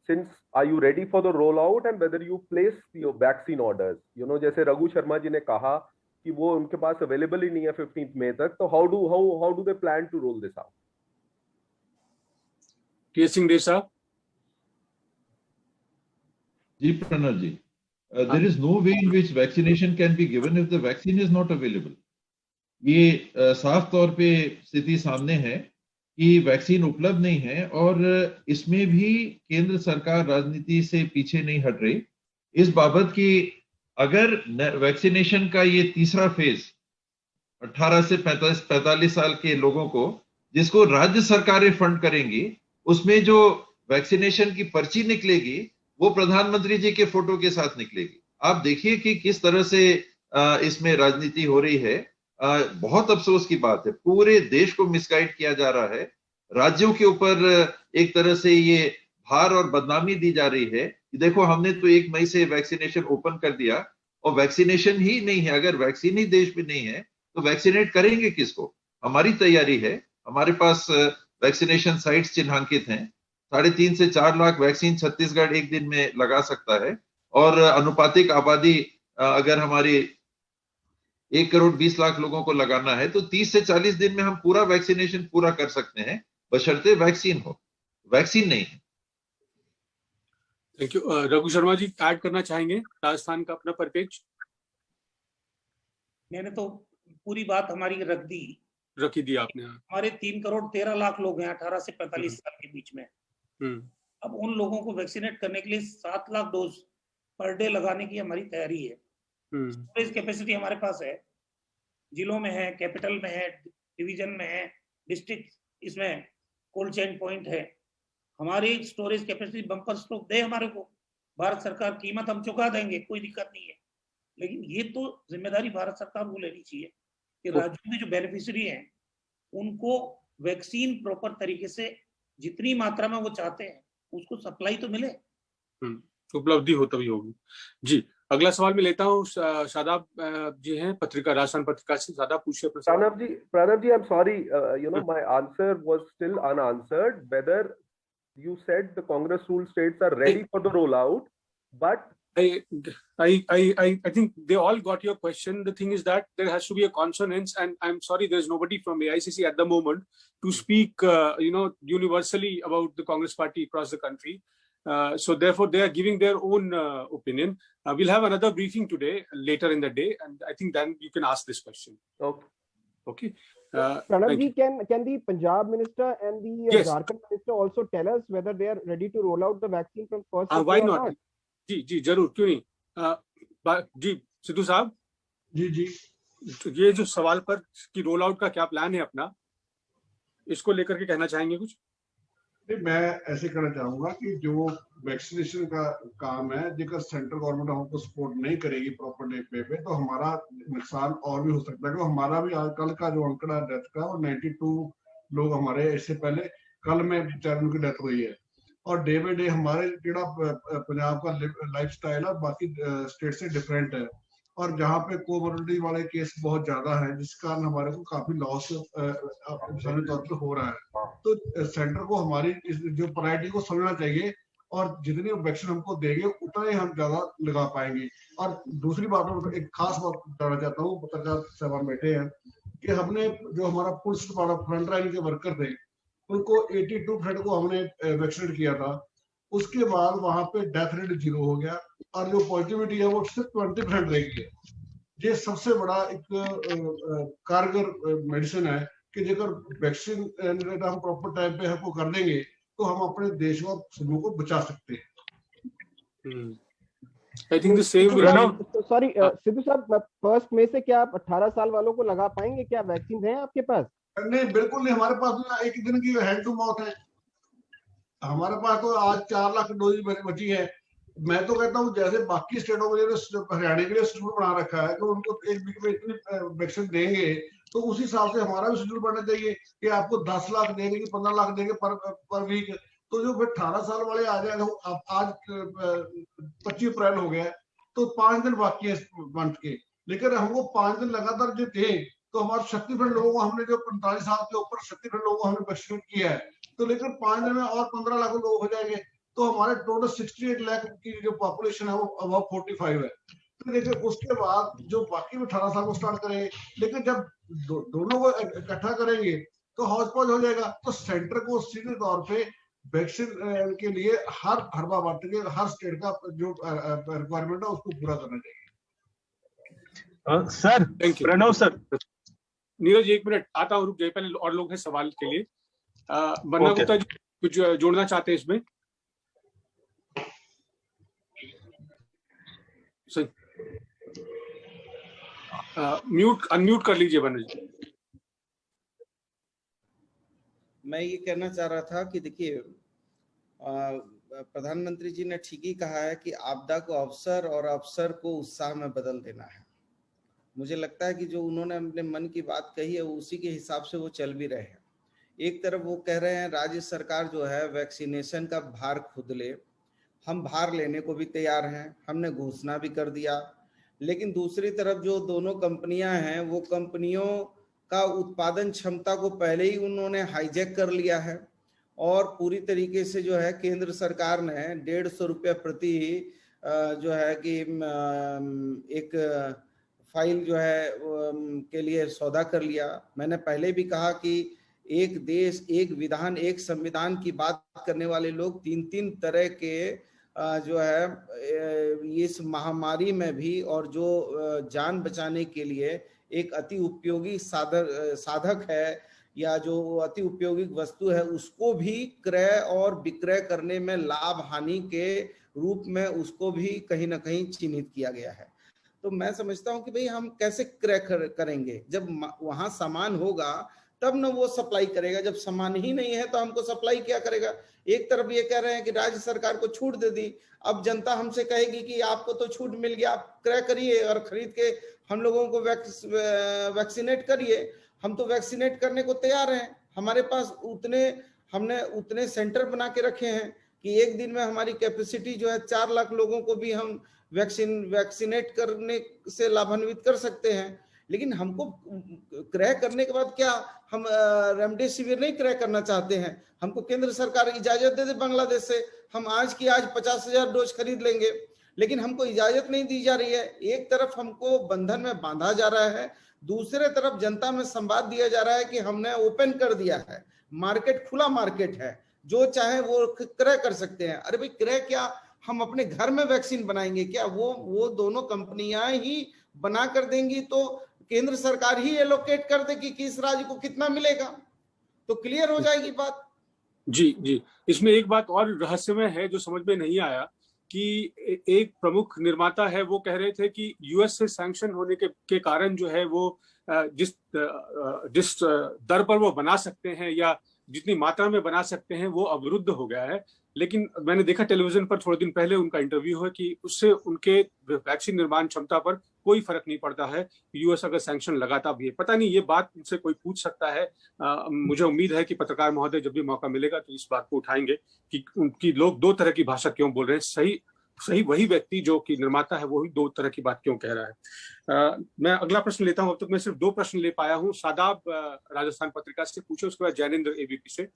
since are you ready for the rollout and whether you place your vaccine orders. You know, जैसे रघु शर्मा जी ने कहा कि वो उनके पास available ही नहीं है 15 मई तक, तो how do they plan to roll this out? TS Singh साहब। जी प्रणव जी, there is no way in which vaccination can be given if the vaccine is not available. ये साफ तौर पे स्थिति सामने है कि वैक्सीन उपलब्ध नहीं है, और इसमें भी केंद्र सरकार राजनीति से पीछे नहीं हट रही इस बाबत कि अगर वैक्सीनेशन का ये तीसरा फेज 18 से 45 साल के लोगों को, जिसको राज्य सरकारें फंड करेंगी, उसमें जो वैक्सीनेशन की पर्ची निकलेगी वो प्रधानमंत्री जी के फोटो के साथ निकलेगी। आप देखिए कि किस तरह से इसमें राजनीति हो रही है। बहुत अफसोस की बात है, पूरे देश को मिसगाइड किया जा रहा है। राज्यों के ऊपर एक तरह से ये भार और बदनामी दी जा रही है कि देखो हमने तो 1 मई से वैक्सीनेशन ओपन कर दिया, और वैक्सीनेशन ही नहीं है। अगर वैक्सीन ही देश में नहीं है तो वैक्सीनेट करेंगे किसको? हमारी तैयारी है, हमारे पास वैक्सीनेशन साइट्स चिन्हांकित हैं। 3.5 से 4 लाख वैक्सीन छत्तीसगढ़ एक दिन में लगा सकता है, और अनुपातिक आबादी अगर हमारी 1 करोड़ 20 लाख लोगों को लगाना है तो 30 से 40 दिन में हम पूरा वैक्सीनेशन पूरा कर सकते हैं, बशर्ते वैक्सीन हो। वैक्सीन नहीं है। Thank you. Raghu Sharma ji add करना चाहेंगे राजस्थान का अपना पैकेज? मैंने तो पूरी बात हमारी रखी दी आपने। हमारे 3 करोड़ 13 लाख लोग हैं 18 से 45 साल के बीच में। अब उन लोगों को वैक्सीनेट करने के लिए 7 लाख डोज पर डे लगाने की हमारी तैयारी है। स्टोरेज कैपेसिटी हमारे पास है, जिलों में है, कैपिटल में है, डिवीजन में है, डिस्ट्रिक्ट इसमें कोल्ड चेन पॉइंट है। हमारी स्टोरेज कैपेसिटी बम्पर स्टॉक दे हमारे को भारत सरकार, कीमत हम चुका देंगे, कोई दिक्कत नहीं है। लेकिन ये तो जिम्मेदारी भारत सरकार को लेनी चाहिए कि राज्यों के जो बेनिफिशियरी हैं उनको वैक्सीन प्रॉपर तरीके से जितनी मात्रा में वो चाहते हैं उसको सप्लाई तो मिले, उपलब्धि हो तभी होगी। जी, अगला सवाल मैं लेता हूँ। शादाब जी हैं पत्रिका, राजस्थान पत्रिका से। शादाब पूछिए। प्रणव जी, I'm sorry, my answer was still unanswered. Whether you said the Congress ruled states are ready for the rollout, but I think they all got your question. The thing is that there has to be a consonance, and I'm sorry, there's nobody from AICC at the moment to speak, universally about the Congress party across the country. So therefore, they are giving their own opinion. We'll have another briefing today, later in the day, and I think then you can ask this question. Okay. Pranav ji, can the Punjab minister and the Jharkhand minister also tell us whether they are ready to roll out the vaccine from first? Why not? जी जरूर, क्यों नहीं। जी सिद्धू साहब। जी ये जो सवाल पर कि roll out का क्या प्लान है अपना, इसको लेकर के कहना चाहेंगे कुछ? मैं ऐसे कहना चाहूंगा कि जो वैक्सीनेशन का काम है, जेकर सेंट्रल गवर्नमेंट हमको सपोर्ट नहीं करेगी प्रॉपर डे पे तो हमारा नुकसान और भी हो सकता है। हमारा भी आजकल का जो आंकड़ा डेथ का, और 92 लोग हमारे इससे पहले कल में बेचारे उनकी डेथ हुई है। और डे बाय डे हमारे जो पंजाब का लाइफस्टाइल है बाकी स्टेट से डिफरेंट है, और जहाँ पे कोमोर्बिडिटी वाले केस बहुत ज्यादा है, जिस कारण हमारे को काफी लॉस इंसानी तौर पे हो रहा है। तो सेंटर को हमारी जो प्रायोरिटी को समझना चाहिए, और जितनी वैक्सीन हमको देंगे उतना ही हम ज्यादा लगा पाएंगे। और दूसरी बात में एक खास बात बताना चाहता हूँ, पत्रकार साहब बैठे हैं, कि हमने जो हमारा पुलिस फ्रंट लाइन के वर्कर थे उनको 82% को हमने वैक्सीनेट किया था। उसके बाद वहां पे डेथ रेट 0 हो गया, और जो पॉजिटिविटी है वो सिर्फ 20% रह गई है। ये सबसे बड़ा एक कारगर मेडिसिन है कि जेकर वैक्सीन हम प्रॉपर टाइम पे हमको कर देंगे तो हम अपने देश और समूह को बचा सकते हैं। I think the same way. Sorry, Sidhu साहब, फर्स्ट में से क्या आप 18 साल वालों को लगा पाएंगे? क्या वैक्सीन है आपके पास? नहीं, बिल्कुल नहीं। हमारे पास एक दिन की हैंड टू माउथ है। हमारे पास तो आज 4 लाख डोज बची है। मैं तो कहता हूँ जैसे बाकी स्टेटों के लिए हरियाणा के लिए शेड्यूल बना रखा है कि उनको एक वीक में इतनी वैक्सीन देंगे, तो उस हिसाब से हमारा भी शेड्यूल बनना चाहिए कि आपको 10 लाख देंगे कि 15 लाख देंगे पर वीक। तो जो फिर 18 साल वाले आ जाएगा, आज 25 अप्रैल हो गया तो 5 दिन बाकी है मंथ के, लेकिन हमको 5 दिन लगातार जो थे तो हमारे 36% लोगों को हमने, जो 45 साल के ऊपर 36% लोगों को हमने वैक्सीनेट किया है, तो लेकिन 5 दिन में और 15 लाख लोग हो जाएंगे, तो हमारे टोटल 68 लाख की जो पॉपुलेशन है वो अबाउट 45 है। तो लेकिन उसके बाद जो बाकी भी 18 साल को स्टार्ट करेंगे, लेकिन जब दोनों को इकट्ठा करेंगे तो हौज पौज हो जाएगा। तो सेंटर को सीधे तौर पे वैक्सीन के लिए हर बार के हर स्टेट का जो रिक्वायरमेंट है उसको पूरा करना चाहिए। Sir, Pranav sir. Neeraj, 1 minute आता हूँ, रुक जाइए, पहले और लोग हैं सवाल के लिए। बन्ना गुप्ता जी कुछ जोड़ना चाहते हैं इसमें? सही, अनम्यूट कर लीजिए बन्ना जी। मैं ये कहना चाह रहा था कि देखिए, प्रधानमंत्री जी ने ठीक ही कहा है कि आपदा को अवसर और अवसर को उत्साह में बदल देना है। मुझे लगता है कि जो उन्होंने अपने मन की बात कही है उसी के हिसाब से वो चल भी रहे हैं। एक तरफ वो कह रहे हैं राज्य सरकार जो है वैक्सीनेशन का भार खुद ले, हम भार लेने को भी तैयार हैं, हमने घोषणा भी कर दिया। लेकिन दूसरी तरफ जो दोनों कंपनियां हैं वो कंपनियों का उत्पादन क्षमता को पहले ही उन्होंने हाईजैक कर लिया है और पूरी तरीके से जो है केंद्र सरकार ने 150 रुपये प्रति जो है कि एक फाइल जो है के लिए सौदा कर लिया। मैंने पहले भी कहा कि एक देश एक विधान एक संविधान की बात करने वाले लोग 3-3 तरह के जो है इस महामारी में भी और जो जान बचाने के लिए एक अति उपयोगी साधक है या जो अति उपयोगी वस्तु है उसको भी क्रय और विक्रय करने में लाभ हानि के रूप में उसको भी कहीं ना कहीं चिन्हित किया गया है। तो मैं समझता हूं कि भाई हम कैसे क्रय करेंगे, जब वहां सामान होगा तब न वो सप्लाई करेगा, जब सामान ही नहीं है तो हमको सप्लाई क्या करेगा। एक तरफ ये कह रहे हैं कि राज्य सरकार को छूट दे दी, अब जनता हमसे कहेगी कि आपको तो छूट मिल गया, आप क्रय करिए और खरीद के हम लोगों को वैक्सीनेट करिए। हम तो वैक्सीनेट करने को तैयार हैं, हमारे पास हमने उतने सेंटर बना के रखे हैं कि एक दिन में हमारी कैपेसिटी जो है 4 लाख लोगों को भी हम वैक्सीनेट करने से लाभान्वित कर सकते हैं। लेकिन हमको क्रय करने के बाद क्या हम रेमडेसिविर नहीं क्रय करना चाहते हैं? हमको केंद्र सरकार इजाजत दे दे बांग्लादेश से, हम आज की आज 50,000 डोज खरीद लेंगे, लेकिन हमको इजाजत नहीं दी जा रही है। एक तरफ हमको बंधन में बांधा जा रहा है, दूसरे तरफ जनता में संवाद दिया जा रहा है कि हमने ओपन कर दिया है, मार्केट खुला मार्केट है, जो चाहे वो क्रय कर सकते हैं। अरे भाई क्रय क्या, हम अपने घर में वैक्सीन बनाएंगे क्या? वो दोनों कंपनियां ही बना कर देंगी तो केंद्र सरकार ही एलोकेट कर दे कि किस राज्य को कितना मिलेगा, तो क्लियर हो जाएगी बात। जी, इसमें एक बात और रहस्यमय है जो समझ में नहीं आया कि एक प्रमुख निर्माता है, वो कह रहे थे कि यूएस से सैंक्शन होने के कारण जो है वो जिस दर पर वो बना सकते हैं या जितनी मात्रा में बना सकते हैं वो अवरुद्ध हो गया है। लेकिन मैंने देखा टेलीविजन पर थोड़े दिन पहले उनका इंटरव्यू है कि उससे उनके वैक्सीन निर्माण क्षमता पर कोई फर्क नहीं पड़ता है, यूएस अगर सैंक्शन लगाता भी है। पता नहीं ये बात उनसे कोई पूछ सकता है। मुझे उम्मीद है कि पत्रकार महोदय जब भी मौका मिलेगा तो इस बात को उठाएंगे कि उनकी लोग 2 तरह की भाषा क्यों बोल रहे हैं। सही वही व्यक्ति जो कि निर्माता है वही 2 तरह की बात क्यों कह रहा है। मैं अगला प्रश्न लेता हूं। अब तक मैं सिर्फ 2 प्रश्न ले पाया हूं। शादाब राजस्थान पत्रिका से पूछे, उसके बाद जैनेन्द्र एबीपी से।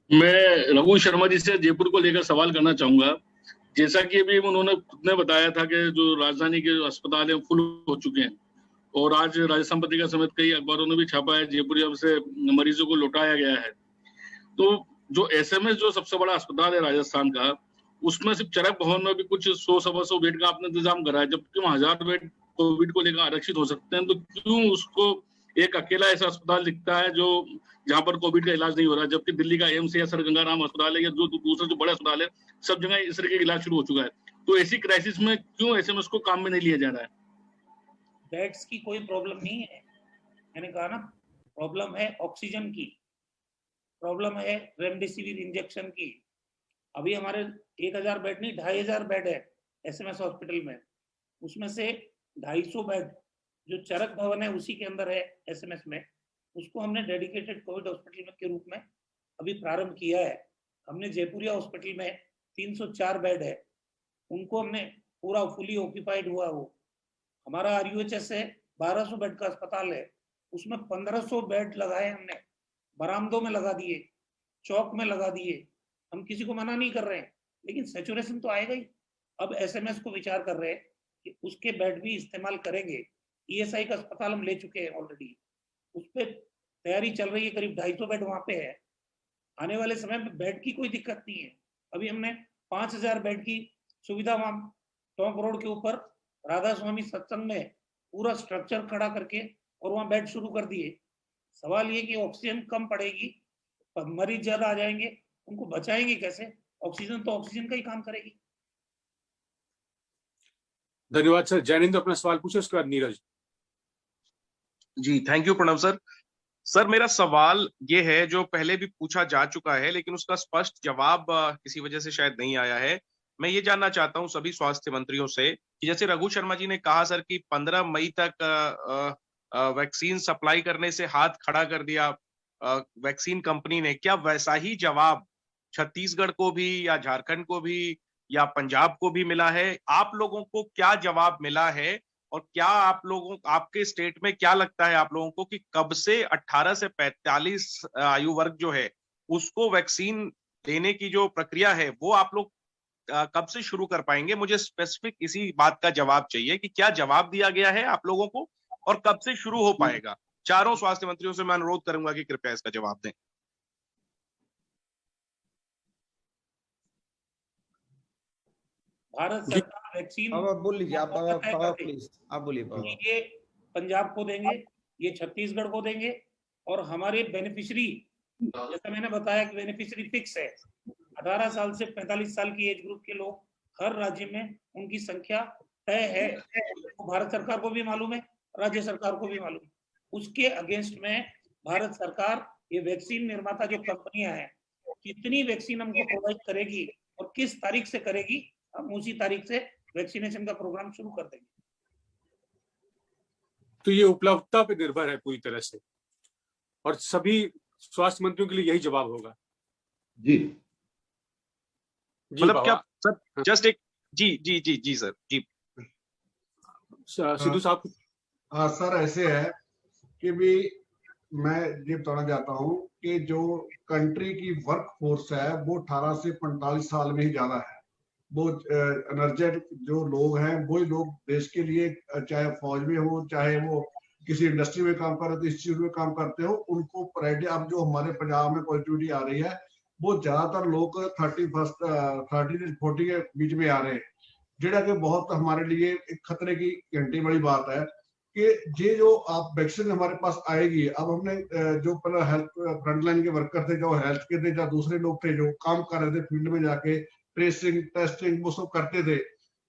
मैं रघु शर्मा जी से जयपुर को लेकर सवाल करना चाहूंगा। जैसा कि अभी उन्होंने खुद ने बताया था कि जो राजधानी के अस्पताल हैं फुल हो चुके हैं और आज राजस्थान पत्रिका समेत कई अखबारों ने भी छापा है जयपुर से मरीजों को लौटाया गया है। तो जो एसएमएस जो सबसे बड़ा अस्पताल है राजस्थान का, उसमें सिर्फ चरक भवन में भी कुछ 100-125 बेड का आपने इंतजाम करा है, जबकि 1000 बेड कोविड को लेकर आरक्षित हो सकते हैं। तो क्यों उसको एक अकेला ऐसा अस्पताल दिखता है जो जहां पर कोविड का इलाज नहीं हो रहा है, जबकि दिल्ली का एम्स या सर गंगाराम अस्पताल है या जो दूसरा जो बड़ा अस्पताल है, सब जगह इस तरह का इलाज शुरू हो चुका है। तो ऐसी क्राइसिस में क्यों एसएमएस को काम में नहीं लिया जा रहा है? बेड्स की कोई प्रॉब्लम नहीं है, मैंने कहा ना, प्रॉब्लम है ऑक्सीजन की, प्रॉब्लम है रेमडेसिविर इंजेक्शन की। अभी हमारे 1000 बेड नहीं 2500 बेड है एसएमएस हॉस्पिटल में, उसमें से 250 बेड जो चरक भवन है उसी के अंदर है एसएमएस में, उसको हमने डेडिकेटेड कोविड हॉस्पिटल के रूप में अभी प्रारंभ किया है। हमने जयपुरिया हॉस्पिटल में 304 बेड है, उनको हमने पूरा फुली ऑक्यूपाइड हुआ। वो हमारा आरयूएचएस है 1200 बेड का अस्पताल है, उसमें 1500 बेड लगाए हमने, बरामदों में लगा दिए, चौक में लगा दिए। हम किसी को मना नहीं कर रहे हैं, लेकिन सैचुरेशन तो आएगा ही। अब एसएमएस को विचार कर रहे हैं कि उसके बेड भी इस्तेमाल करेंगे। ईएसआई का अस्पताल हम ले चुके हैं ऑलरेडी, उस पर तैयारी चल रही है, करीब 250 बेड वहां पे है। आने वाले समय में बेड की कोई दिक्कत नहीं है। अभी हमने 5000 बेड की सुविधा वहां टोंक रोड के ऊपर राधा स्वामी सत्संग में पूरा स्ट्रक्चर खड़ा करके और वहां बेड शुरू कर दिए। सवाल ये कि ऑक्सीजन कम पड़ेगी, मरीज ज्यादा आ जाएंगे, उनको बचाएंगे कैसे? ऑक्सीजन तो ऑक्सीजन का ही काम करेगी। धन्यवाद सर। जैनेन्द्र अपना सवाल पूछे, उसके बाद Neeraj ji. Thank you Pranav sir. Sir मेरा सवाल ये है जो पहले भी पूछा जा चुका है, लेकिन उसका स्पष्ट जवाब किसी वजह से शायद नहीं आया है। मैं ये जानना चाहता हूं सभी स्वास्थ्य मंत्रियों से कि जैसे रघु शर्मा जी ने कहा सर कि 15 मई तक वैक्सीन सप्लाई करने से हाथ खड़ा कर दिया वैक्सीन कंपनी ने, क्या वैसा ही जवाब छत्तीसगढ़ को भी या झारखंड को भी या पंजाब को भी मिला है? आप लोगों को क्या जवाब मिला है और क्या आप लोगों, आपके स्टेट में क्या लगता है आप लोगों को कि कब से 18 से 45 आयु वर्ग जो है उसको वैक्सीन देने की जो प्रक्रिया है वो आप लोग कब से शुरू कर पाएंगे? मुझे स्पेसिफिक इसी बात का जवाब चाहिए कि क्या जवाब दिया गया है आप लोगों को और कब से शुरू हो पाएगा? चारों स्वास्थ्य मंत्रियों से मैं अनुरोध करूंगा कि कृपया इसका जवाब दें। भारत सरकार वैक्सीन बोल लीजिए आप बाबा प्लीज, आप बोलिए बाबा। ये पंजाब को देंगे, ये छत्तीसगढ़ को देंगे और हमारे बेनिफिशियरी, जैसा मैंने बताया कि बेनिफिशियरी फिक्स है, 18 साल से 45 साल की एज ग्रुप के लोग हर राज्य में उनकी संख्या तय है, तो भारत सरकार को भी मालूम है, राज्य सरकार को भी मालूम है। उसके अगेंस्ट में भारत सरकार, ये वैक्सीन निर्माता जो कंपनियां हैं, कितनी वैक्सीन हमको प्रोवाइड करेगी और किस तारीख से करेगी, हम उसी तारीख से वैक्सीनेशन का प्रोग्राम शुरू कर देंगे। तो ये उपलब्धता पे निर्भर है पूरी तरह से, और सभी स्वास्थ्य मंत्रियों के लिए यही जवाब होगा। जी मतलब क्या सर, जस्ट एक जी सर, जी सिद्धू साहब। हाँ सर, ऐसे है कि भी मैं ये बताना चाहता हूँ कि जो कंट्री की वर्क फोर्स है वो 18 से 45 साल में ही ज्यादा है। वो एनर्जेटिक जो लोग हैं वही लोग देश के लिए, चाहे फौज में हो, चाहे वो किसी इंडस्ट्री में काम कर रहे हो, इंस्टीट्यूट में काम करते हो, उनको प्रायोरिटी। अब जो हमारे पंजाब में पॉजिटिविटी आ रही है वो ज्यादातर लोग 30 से 40 के बीच में आ रहे हैं, जेड़ा कि बहुत हमारे लिए एक खतरे की घंटी बड़ी बात है कि ये जो आप वैक्सीन हमारे पास आएगी। अब हमने जो पहले हेल्थ फ्रंटलाइन के वर्कर थे, जो हेल्थ के थे, या दूसरे लोग थे जो काम कर रहे थे फील्ड में जाके ट्रेसिंग टेस्टिंग वो सब करते थे,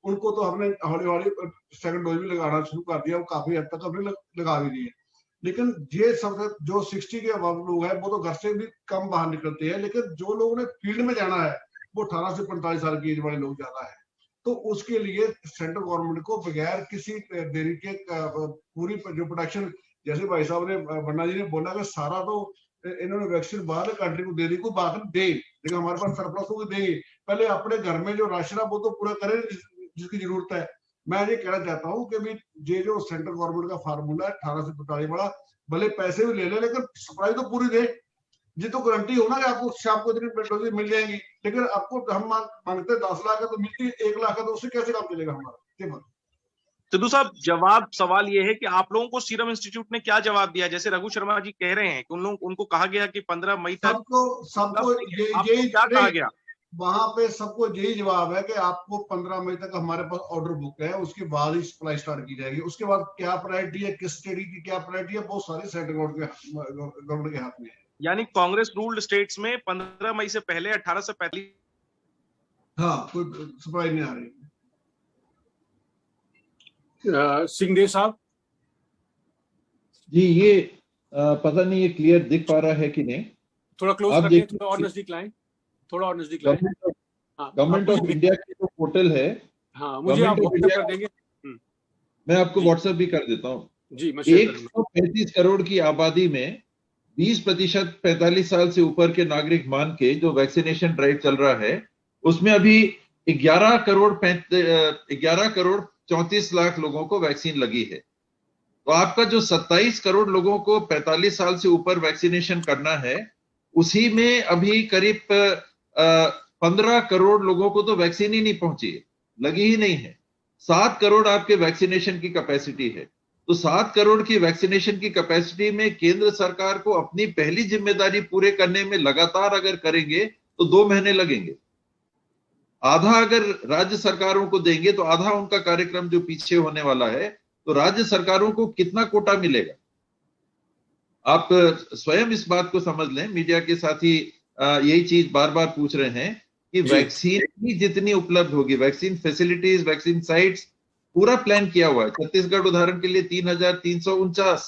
उनको तो हमने हौली हौली सेकंड डोज भी लगाना शुरू कर दिया, वो काफी हद तक हमने लगा भी दिए। लेकिन ये सब जो 60 के अबव लोग हैं वो तो घर से भी कम बाहर निकलते हैं, लेकिन जो लोगों ने फील्ड में जाना है वो 18 से 45 साल की एज वाले लोग ज्यादा है। तो उसके लिए सेंट्रल गवर्नमेंट को बगैर किसी देरी के पूरी जो प्रोटेक्शन, जैसे भाई साहब ने, बन्ना जी ने बोला कि सारा तो इन्होंने वैक्सीन बाहर कंट्री को दे दी, को बात दे, लेकिन हमारे पास सरप्लस को देंगे, पहले अपने घर में जो राशन है वो तो पूरा करें जिसकी जरूरत है। मैं ये कहना चाहता हूँ कि भी ये जो सेंट्रल गवर्नमेंट का फार्मूला है 18 से 45 वाला, भले पैसे भी ले ले लेकिन सप्लाई तो पूरी दे। ये तो गारंटी हो ना कि आपको शाम को इतनी पेट्रोल मिल जाएंगी, लेकिन आपको हम मांगते 10 लाख है तो मिलती 1 लाख है, तो उससे कैसे काम चलेगा हमारा? सिद्धू साहब, जवाब सवाल ये है कि आप लोगों को सीरम इंस्टीट्यूट ने क्या जवाब दिया? जैसे रघु शर्मा जी कह रहे हैं कि उनको कहा गया कि 15 मई तक सबको यही क्या कहा गया? वहां पे सबको यही जवाब है कि आपको 15 मई तक हमारे पास ऑर्डर बुक है, उसके बाद ही सप्लाई स्टार्ट की जाएगी। उसके बाद क्या प्रायोरिटी है, किस स्टेट की क्या प्रायोरिटी है, बहुत सारी सेंट्रल गवर्नमेंट के हाथ में है। यानी कांग्रेस रूल्ड स्टेट्स में 15 मई से पहले 18 से 45 कोई सप्लाई नहीं आ रही। सिंह साहब जी, ये पता नहीं ये क्लियर दिख पा रहा है कि नहीं, थोड़ा क्लोज रखें, थोड़ा और नजदीक लाएं, थोड़ा और नजदीक लाएं। गवर्नमेंट ऑफ इंडिया की जो पोर्टल है, मुझे आप व्हाट्सएप कर देंगे, मैं आपको व्हाट्सएप भी कर देता हूँ जी। 135 करोड़ की आबादी में 20% 45 साल से ऊपर के नागरिक मान के जो वैक्सीनेशन ड्राइव चल रहा है, उसमें अभी 11 करोड़ 34 लाख लोगों को वैक्सीन लगी है। तो आपका जो 27 करोड़ लोगों को 45 साल से ऊपर वैक्सीनेशन करना है, उसी में अभी करीब 15 करोड़ लोगों को तो वैक्सीन ही नहीं पहुंची है, लगी ही नहीं है। 7 करोड़ आपके वैक्सीनेशन की कैपेसिटी है। तो 7 करोड़ की वैक्सीनेशन की कैपेसिटी में केंद्र सरकार को अपनी पहली जिम्मेदारी पूरे करने में लगातार अगर करेंगे तो 2 महीने लगेंगे। आधा अगर राज्य सरकारों को देंगे तो आधा उनका कार्यक्रम जो पीछे होने वाला है, तो राज्य सरकारों को कितना कोटा मिलेगा? आप स्वयं इस बात को समझ लें। मीडिया के साथी यही चीज बार बार पूछ रहे हैं कि वैक्सीन ही जितनी उपलब्ध होगी, वैक्सीन फैसिलिटीज, वैक्सीन साइट्स, पूरा प्लान किया हुआ है। छत्तीसगढ़ उदाहरण के लिए 3,349,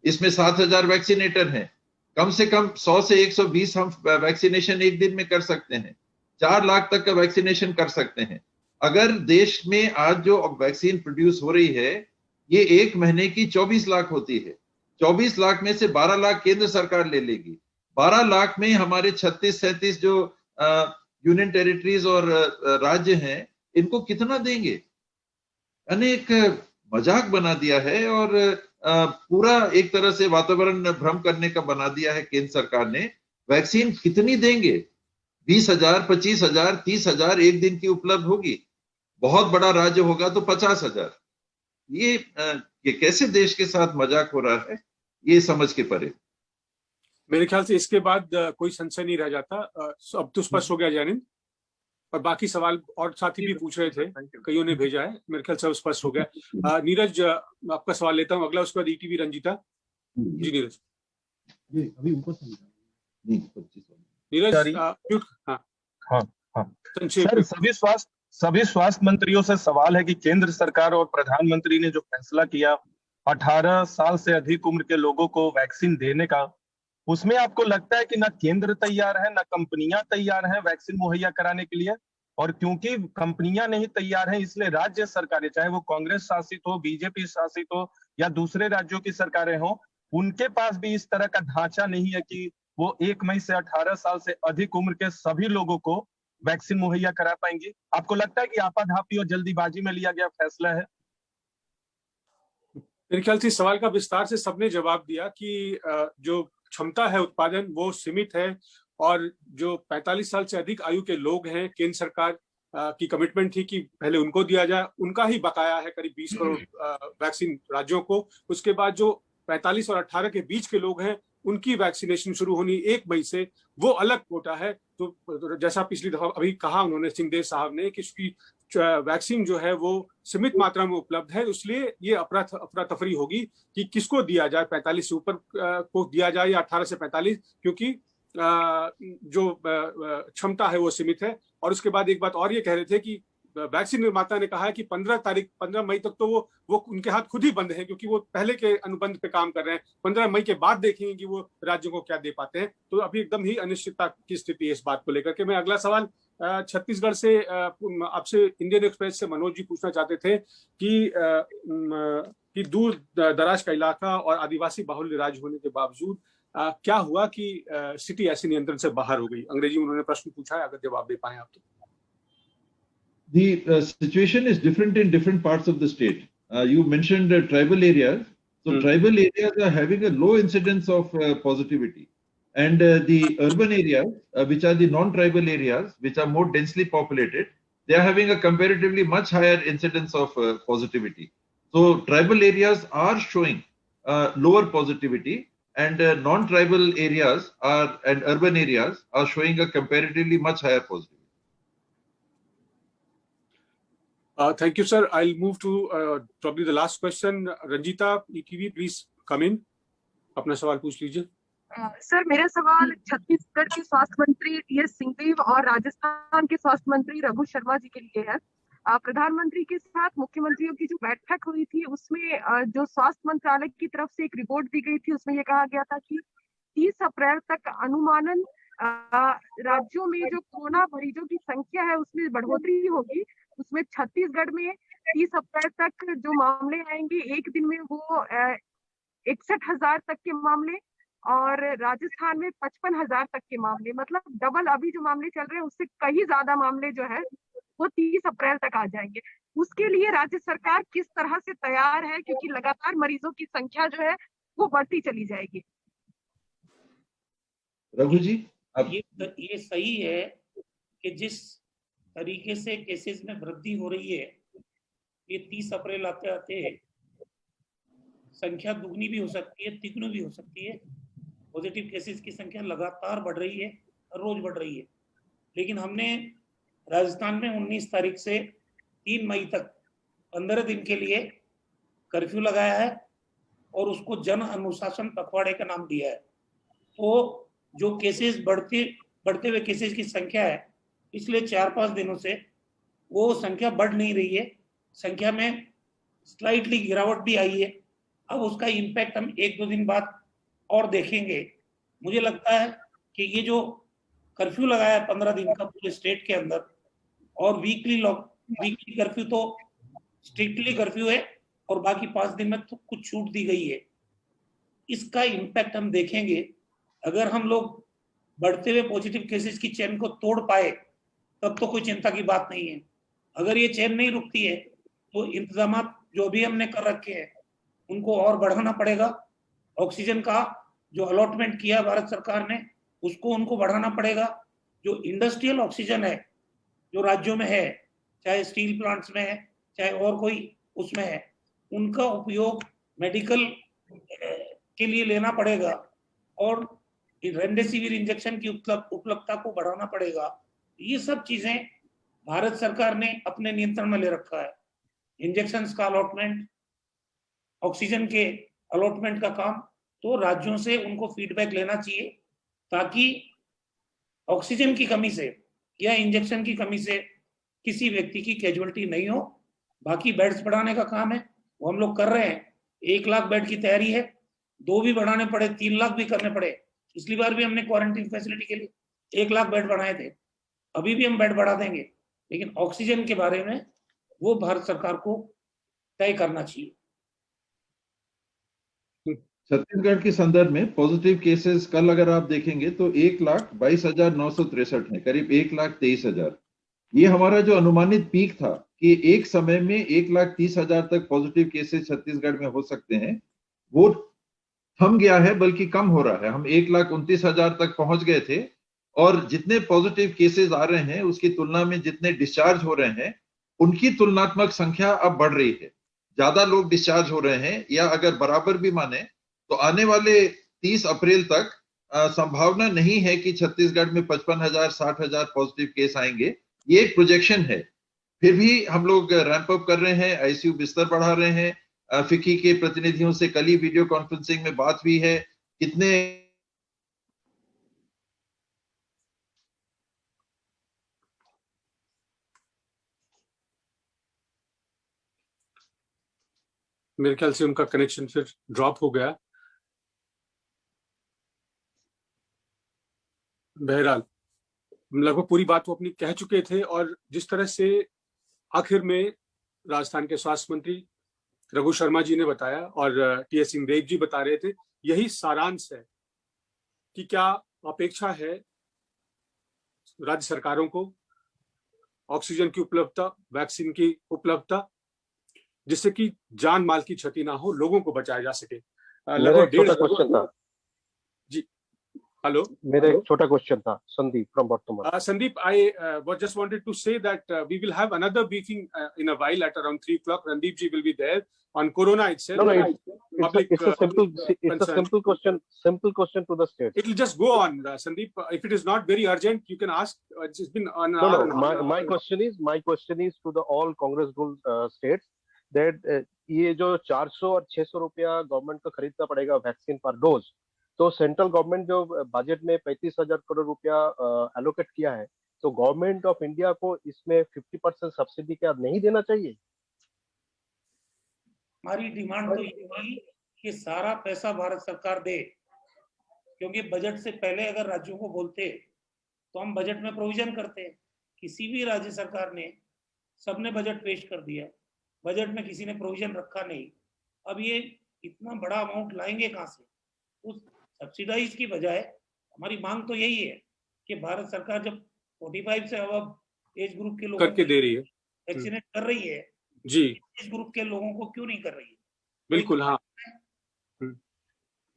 इसमें 7,000 वैक्सीनेटर हैं। कम से कम 100 से 120 हम वैक्सीनेशन एक दिन में कर सकते हैं। 4 लाख तक का वैक्सीनेशन कर सकते हैं। अगर देश में आज जो वैक्सीन प्रोड्यूस हो रही है, ये 1 महीने की 24 लाख होती है। 24 लाख में से 12 लाख केंद्र सरकार ले लेगी। 12 लाख में हमारे 36-37 जो यूनियन टेरिटरीज और राज्य हैं, इनको कितना देंगे? यानी एक मजाक बना दिया है और पूरा एक तरह से वातावरण भ्रम करने का बना दिया है केंद्र सरकार ने। वैक्सीन कितनी देंगे? 20,000, 25,000, 30,000 एक दिन की उपलब्ध होगी। बहुत बड़ा राज्य होगा तो 50,000। ये कैसे देश के साथ मजाक हो रहा है, ये समझ के परे। मेरे ख्याल से इसके बाद कोई संशय नहीं रह जाता। अब तो स्पष्ट हो गया जैनिंद, और बाकी सवाल और साथी भी पूछ रहे थे, कईयों ने भेजा है, मेरे ख्याल से स्पष्ट हो गया। नीरज, आपका सवाल लेता हूँ अगला, उसके बाद ईटीवी रंजीता जी। नीरज अभी उनको नीरज सर, सभी स्वास्थ्य मंत्रियों से सवाल है कि केंद्र सरकार और प्रधानमंत्री ने जो फैसला किया 18 साल से अधिक उम्र के लोगों को वैक्सीन देने का, उसमें आपको लगता है कि ना केंद्र तैयार है ना कंपनियां तैयार हैं वैक्सीन मुहैया कराने के लिए? और क्योंकि कंपनियां नहीं तैयार हैं, इसलिए राज्य सरकारें, चाहे वो कांग्रेस शासित हो, बीजेपी शासित हो या दूसरे राज्यों की सरकारें हो, उनके पास भी इस तरह का ढांचा नहीं है कि वो 1 मई से 18 साल से अधिक उम्र के सभी लोगों को वैक्सीन मुहैया करा पाएंगे। आपको लगता है कि आपाधापी और जल्दीबाजी में लिया गया फैसला है? मेरे ख्याल से सवाल का विस्तार से सबने जवाब दिया कि जो क्षमता है उत्पादन वो सीमित है, और जो 45 साल से अधिक आयु के लोग हैं, केंद्र सरकार की कमिटमेंट थी कि पहले उनको दिया जाए, उनका ही बकाया है करीब 20 करोड़ वैक्सीन राज्यों को। उसके बाद जो 45 और 18 के बीच के लोग हैं उनकी वैक्सीनेशन शुरू होनी 1 मई से, वो अलग कोटा है। तो जैसा पिछली दफा अभी कहा उन्होंने, सिंहदेव साहब ने, कि उसकी वैक्सीन जो है वो सीमित मात्रा में उपलब्ध है, इसलिए ये अफरा तफरी होगी कि किसको दिया जाए, 45 से ऊपर को दिया जाए या 18 से 45, क्योंकि जो क्षमता है वो सीमित है। और उसके बाद एक बात और ये कह रहे थे कि वैक्सीन निर्माता ने कहा है कि 15 मई तक तो वो उनके हाथ खुद ही बंद है, क्योंकि वो पहले के अनुबंध पे काम कर रहे हैं। 15 मई के बाद देखेंगे कि वो राज्यों को क्या दे पाते हैं। तो अभी एकदम ही अनिश्चितता की स्थिति है इस बात को लेकर के। मैं अगला सवाल छत्तीसगढ़ से आपसे इंडियन एक्सप्रेस से मनोज जी पूछना चाहते थे कि दूर दराज का इलाका और आदिवासी बाहुल्य राज्य होने के बावजूद क्या हुआ कि स्थिति ऐसे नियंत्रण से बाहर हो गई? अंग्रेजी में उन्होंने प्रश्न पूछा है, अगर जवाब दे पाए आप तो। The situation is different in different parts of the state. You mentioned tribal areas. So tribal areas are having a low incidence of positivity. And the urban areas, which are the non-tribal areas, which are more densely populated, they are having a comparatively much higher incidence of positivity. So tribal areas are showing lower positivity, and non-tribal areas and urban areas are showing a comparatively much higher positivity. Thank you, sir. I'll move to probably the last question. Ranjita, ETV, please come in. अपना सवाल पूछ लीजिए। Sir, मेरा सवाल छत्तीसगढ़ के स्वास्थ्य मंत्री TS Singhdeo और राजस्थान के स्वास्थ्य मंत्री रघु शर्मा जी के लिए है। प्रधानमंत्री के साथ मुख्यमंत्रियों की जो बैठक हुई थी, उसमें जो स्वास्थ्य मंत्रालय की तरफ से एक रिपोर्ट दी गई थी, उसमें यह कहा गया था कि 30 अप्रैल तक अनुमानन राज्यों में जो कोरोना मरीजों की संख्या है उसमें बढ़ोतरी होगी। उसमें छत्तीसगढ़ में 30 अप्रैल तक जो मामले आएंगे एक दिन में वो 61,000 तक के मामले, और राजस्थान में 55,000 तक के मामले, मतलब डबल अभी जो मामले चल रहे हैं उससे कहीं ज्यादा मामले जो है वो 30 अप्रैल तक आ जाएंगे। उसके लिए राज्य सरकार किस तरह से तैयार है, क्योंकि लगातार मरीजों की संख्या जो है वो बढ़ती चली जाएगी। रघु जी, ये सही है कि जिस तरीके से केसेस में वृद्धि हो रही है, ये 30 अप्रैल आते आते संख्या दुगनी भी हो सकती है, तिगुनी भी हो सकती है। पॉजिटिव केसेस की संख्या लगातार बढ़ रही है, रोज बढ़ रही है। लेकिन हमने राजस्थान में 19 तारीख से 3 मई तक 15 दिन के लिए कर्फ्यू लगाया है और उसको जन अनुशासन पखवाड़े का नाम दिया है। तो जो केसेस बढ़ते हुए केसेस की संख्या है, पिछले 4-5 दिनों से वो संख्या बढ़ नहीं रही है, संख्या में स्लाइटली गिरावट भी आई है। अब उसका इम्पैक्ट हम 1-2 दिन बाद और देखेंगे। मुझे लगता है कि ये जो कर्फ्यू लगाया है 15 दिन का पूरे स्टेट के अंदर, और वीकली कर्फ्यू तो स्ट्रिक्टली कर्फ्यू है और बाकी 5 दिन में तो कुछ छूट दी गई है, इसका इम्पैक्ट हम देखेंगे। अगर हम लोग बढ़ते हुए पॉजिटिव केसेस की चेन को तोड़ पाए तब तो कोई चिंता की बात नहीं है। अगर ये चेन नहीं रुकती है तो इंतजाम जो अभी हमने कर रखे हैं उनको और बढ़ाना पड़ेगा। ऑक्सीजन का जो अलॉटमेंट किया भारत सरकार ने उसको उनको बढ़ाना पड़ेगा। जो इंडस्ट्रियल ऑक्सीजन है जो राज्यों में है, चाहे स्टील प्लांट्स में है चाहे और कोई उसमें है, उनका उपयोग मेडिकल के लिए लेना पड़ेगा और रेमडेसिविर इंजेक्शन की उपलब्धता को बढ़ाना पड़ेगा। ये सब चीजें भारत सरकार ने अपने नियंत्रण में ले रखा है। इंजेक्शंस का अलॉटमेंट, ऑक्सीजन के अलॉटमेंट का काम तो राज्यों से उनको फीडबैक लेना चाहिए ताकि ऑक्सीजन की कमी से या इंजेक्शन की कमी से किसी व्यक्ति की कैजुअलिटी नहीं हो। बाकी बेड्स बढ़ाने का काम है वो हम लोग कर रहे हैं। 1 लाख बेड की तैयारी है, 2 भी बढ़ाने पड़े, 3 लाख भी करने पड़े। पिछली बार भी हमने क्वारंटीन फैसिलिटी के लिए 1 लाख बेड बढ़ाए थे, अभी भी हम बेड बढ़ा देंगे, लेकिन ऑक्सीजन के बारे में वो भारत सरकार को तय करना चाहिए। छत्तीसगढ़ के संदर्भ में पॉजिटिव केसेस कल अगर आप देखेंगे तो 1,22,963 है, करीब 1,23,000। ये हमारा जो अनुमानित पीक था कि एक समय में 1,30,000 तक पॉजिटिव केसेस छत्तीसगढ़ में हो सकते हैं, वो थम गया है, बल्कि कम हो रहा है। हम 1,29,000 तक पहुंच गए थे और जितने पॉजिटिव केसेस आ रहे हैं उसकी तुलना में जितने डिस्चार्ज हो रहे हैं उनकी तुलनात्मक संख्या अब बढ़ रही है। ज्यादा लोग डिस्चार्ज हो रहे हैं, या अगर बराबर भी माने तो आने वाले 30 अप्रैल तक संभावना नहीं है कि छत्तीसगढ़ में 55,000 60,000 पॉजिटिव केस आएंगे। ये एक प्रोजेक्शन है। फिर भी हम लोग रैंप अप कर रहे हैं, आईसीयू बिस्तर बढ़ा रहे हैं। फिक्की के प्रतिनिधियों से कल ही वीडियो कॉन्फ्रेंसिंग में बात हुई है। कितने मेरे ख्याल से उनका कनेक्शन फिर ड्रॉप हो गया। बहरहाल लगभग पूरी बात वो अपनी कह चुके थे और जिस तरह से आखिर में राजस्थान के स्वास्थ्य मंत्री रघु शर्मा जी ने बताया और टीएस सिंहदेव जी बता रहे थे, यही सारांश है कि क्या अपेक्षा है राज्य सरकारों को ऑक्सीजन की उपलब्धता, वैक्सीन की उपलब्धता, जिससे कि जान माल की क्षति ना हो, लोगों को बचाया जा सके। लगभग 150 था जी। हेलो, मेरा एक छोटा क्वेश्चन था। संदीप फ्रॉम बर्तमान। Sandeep, I just wanted to say that we will have another briefing in a while at around 3 o'clock. Randeep ji will be there on Corona itself. No, it's a simple question. Simple question to the state. It will just go on, Sandeep. If it is not very urgent, you can ask. It's been on. No. My question is to the all Congress ruled states that ये जो 400 और 600 रुपया government को खरीदना पड़ेगा vaccine पर dose, तो central government जो बजट में 35,000 करोड़ रुपया एलोकेट किया है, तो गवर्नमेंट ऑफ इंडिया को इसमें 50% सब्सिडी क्या नहीं देना चाहिए? हमारी डिमांड तो ये थी कि सारा पैसा भारत सरकार दे, क्योंकि बजट से पहले अगर राज्यों को बोलते तो हम बजट में प्रोविजन करते। किसी भी राज्य सरकार ने, सबने बजट पेश कर दिया, बजट में किसी ने प्रोविजन रखा नहीं। अब ये इतना बड़ा अमाउंट लाएंगे कहाँ से? उस सब्सिडाइज की बजाय हमारी मांग तो यही है कि भारत सरकार जब 45 से अब एज ग्रुप के लोगों करके दे रही है, वैक्सीनेट कर रही है जी, एज ग्रुप के लोगों को क्यों नहीं कर रही है? बिल्कुल। हाँ,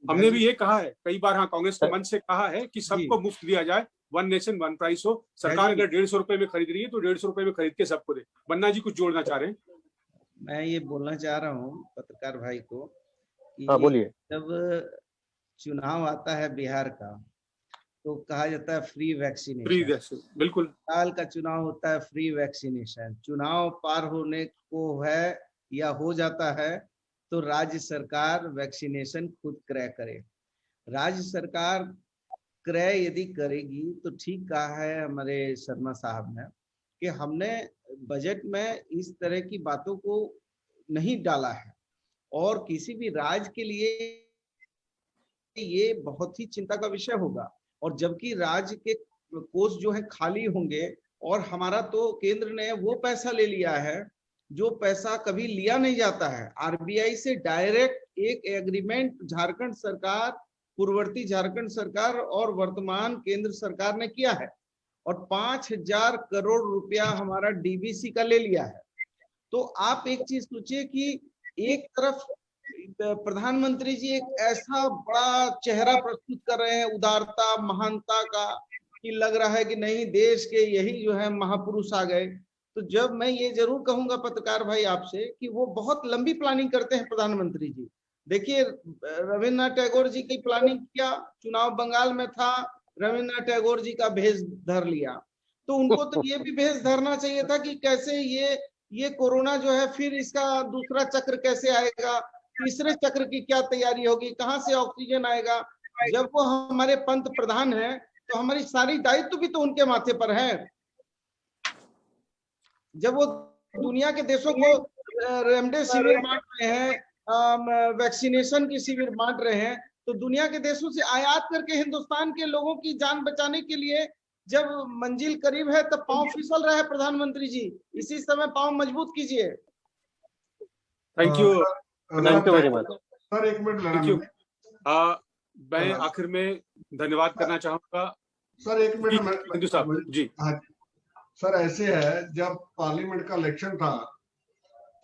हमने भी ये कहा है कई बार, हाँ, कांग्रेस के मंच से कहा है कि सबको मुफ्त दिया जाए, 1 नेशन 1 प्राइस हो। सरकार अगर 150 रुपए में खरीद रही है तो 150 रुपए में खरीद के सबको दे। बन्ना जी कुछ जोड़ना चाह रहे हैं? मैं ये बोलना चाह रहा हूँ पत्रकार भाई को कि बोलिए। जब चुनाव आता है बिहार का तो कहा जाता है फ्री वैक्सीनेशन। बिल्कुल। साल का चुनाव होता है, फ्री वैक्सीनेशन। चुनाव पार होने को है या हो जाता है तो राज्य सरकार वैक्सीनेशन खुद क्रय करे। राज्य सरकार क्रय यदि करेगी तो ठीक कहा है हमारे शर्मा साहब ने कि हमने बजट में इस तरह की बातों को नहीं डाला है और किसी भी राज्य के लिए ये बहुत ही चिंता का विषय होगा। और जबकि राज्य के कोष जो है खाली होंगे और हमारा तो केंद्र ने वो पैसा ले लिया है जो पैसा कभी लिया नहीं जाता है। आरबीआई से डायरेक्ट एक एग्रीमेंट झारखंड सरकार, पूर्ववर्ती झारखंड सरकार और वर्तमान केंद्र सरकार ने किया है और 5,000 करोड़ रुपया हमारा डीबीसी का ले लिया है। तो आप एक चीज सोचिए कि एक तरफ प्रधानमंत्री जी एक ऐसा बड़ा चेहरा प्रस्तुत कर रहे हैं उदारता महानता का, कि लग रहा है कि नहीं, देश के यही जो है महापुरुष आ गए। तो जब मैं ये जरूर कहूंगा पत्रकार भाई आपसे कि वो बहुत लंबी प्लानिंग करते हैं प्रधानमंत्री जी। देखिए, रविन्द्रनाथ टैगोर जी की प्लानिंग किया, चुनाव बंगाल में था, रविन्द्रनाथ टैगोर जी का भेष धर लिया, तो उनको तो ये भी भेष धरना चाहिए था कि कैसे ये कोरोना जो है फिर इसका दूसरा चक्र कैसे आएगा, तीसरे चक्र की क्या तैयारी होगी, कहाँ से ऑक्सीजन आएगा। जब वो हमारे पंत प्रधान है तो हमारी सारी दायित्व भी तो उनके माथे पर है। जब वो दुनिया के देशों को रेमडेसिविर बांट रहे हैं, वैक्सीनेशन की शिविर बांट रहे हैं, तो दुनिया के देशों से आयात करके हिंदुस्तान के लोगों की जान बचाने के लिए जब मंजिल करीब है तब पांव फिसल रहा है प्रधानमंत्री जी। इसी समय पांव मजबूत कीजिए। Thank you very much sir. एक मिनट, थैंक यू। मैं आखिर में धन्यवाद करना चाहूंगा सर। एक मिनट हिंदू साहब जी। हाँ सर, ऐसे है, जब पार्लियामेंट का इलेक्शन था,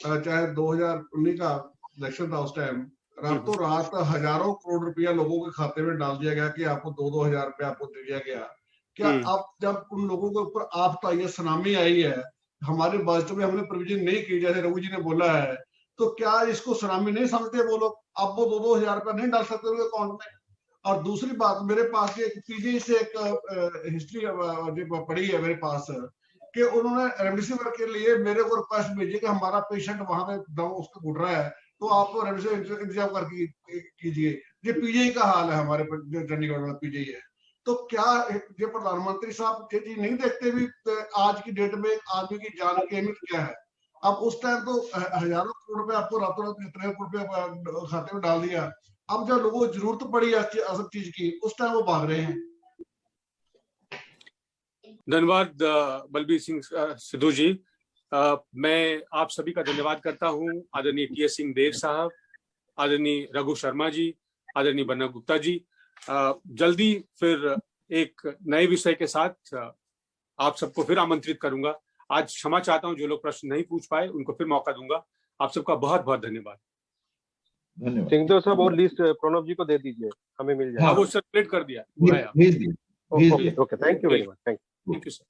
चाहे 2019 का इलेक्शन था, उस टाइम रातों रात हजारों करोड़ रुपया लोगों के खाते में डाल दिया गया कि आपको 2-2 हजार रुपया आपको दे दिया गया। क्या अब जब उन लोगों के ऊपर आपका ये सुनामी आई है, हमारे बजट में हमने प्रोविजन नहीं की जैसे रघु जी ने बोला है, तो क्या इसको सुनामी नहीं समझते वो लोग? अब वो 2-2 हजार रुपया नहीं डाल सकते उनके अकाउंट में। और दूसरी बात, मेरे पास एक पीजी से एक हिस्ट्री पड़ी है मेरे पास कि उन्होंने रेमडेसिविर के लिए मेरे को रिक्वेस्ट भेजी कि हमारा पेशेंट वहां पे दम उसको घुट रहा है, तो आप रेमडेसिविर इंतजाम करके कीजिए। ये पीजीआई का हाल है, हमारे जो चंडीगढ़ में पीजीआई है। तो क्या ये प्रधानमंत्री साहब ये चीज नहीं देखते भी आज की डेट में आदमी की जान की अहमियत क्या है? अब उस टाइम तो हजारों करोड़ रुपए आपको रातों रात कितने रुपए खाते में डाल दिया। अब जब लोगों को जरूरत पड़ी सब चीज की, उस टाइम वो भाग रहे हैं। धन्यवाद बलबीर सिंह सिद्धू जी। मैं आप सभी का धन्यवाद करता हूं। आदरणीय टीएस सिंह देव साहब, आदरणीय रघु शर्मा जी, आदरणीय बन्ना गुप्ता जी। जल्दी फिर एक नए विषय के साथ आप सबको फिर आमंत्रित करूंगा। आज क्षमा चाहता हूं, जो लोग प्रश्न नहीं पूछ पाए उनको फिर मौका दूंगा। आप सबका बहुत बहुत धन्यवाद। सिंह साहब, और लिस्ट प्रणव जी को दे दीजिए, हमें मिल जाएगा। हाँ, वो सर्कुलेट कर दिया। Okay, thank you very much. Thank you sir.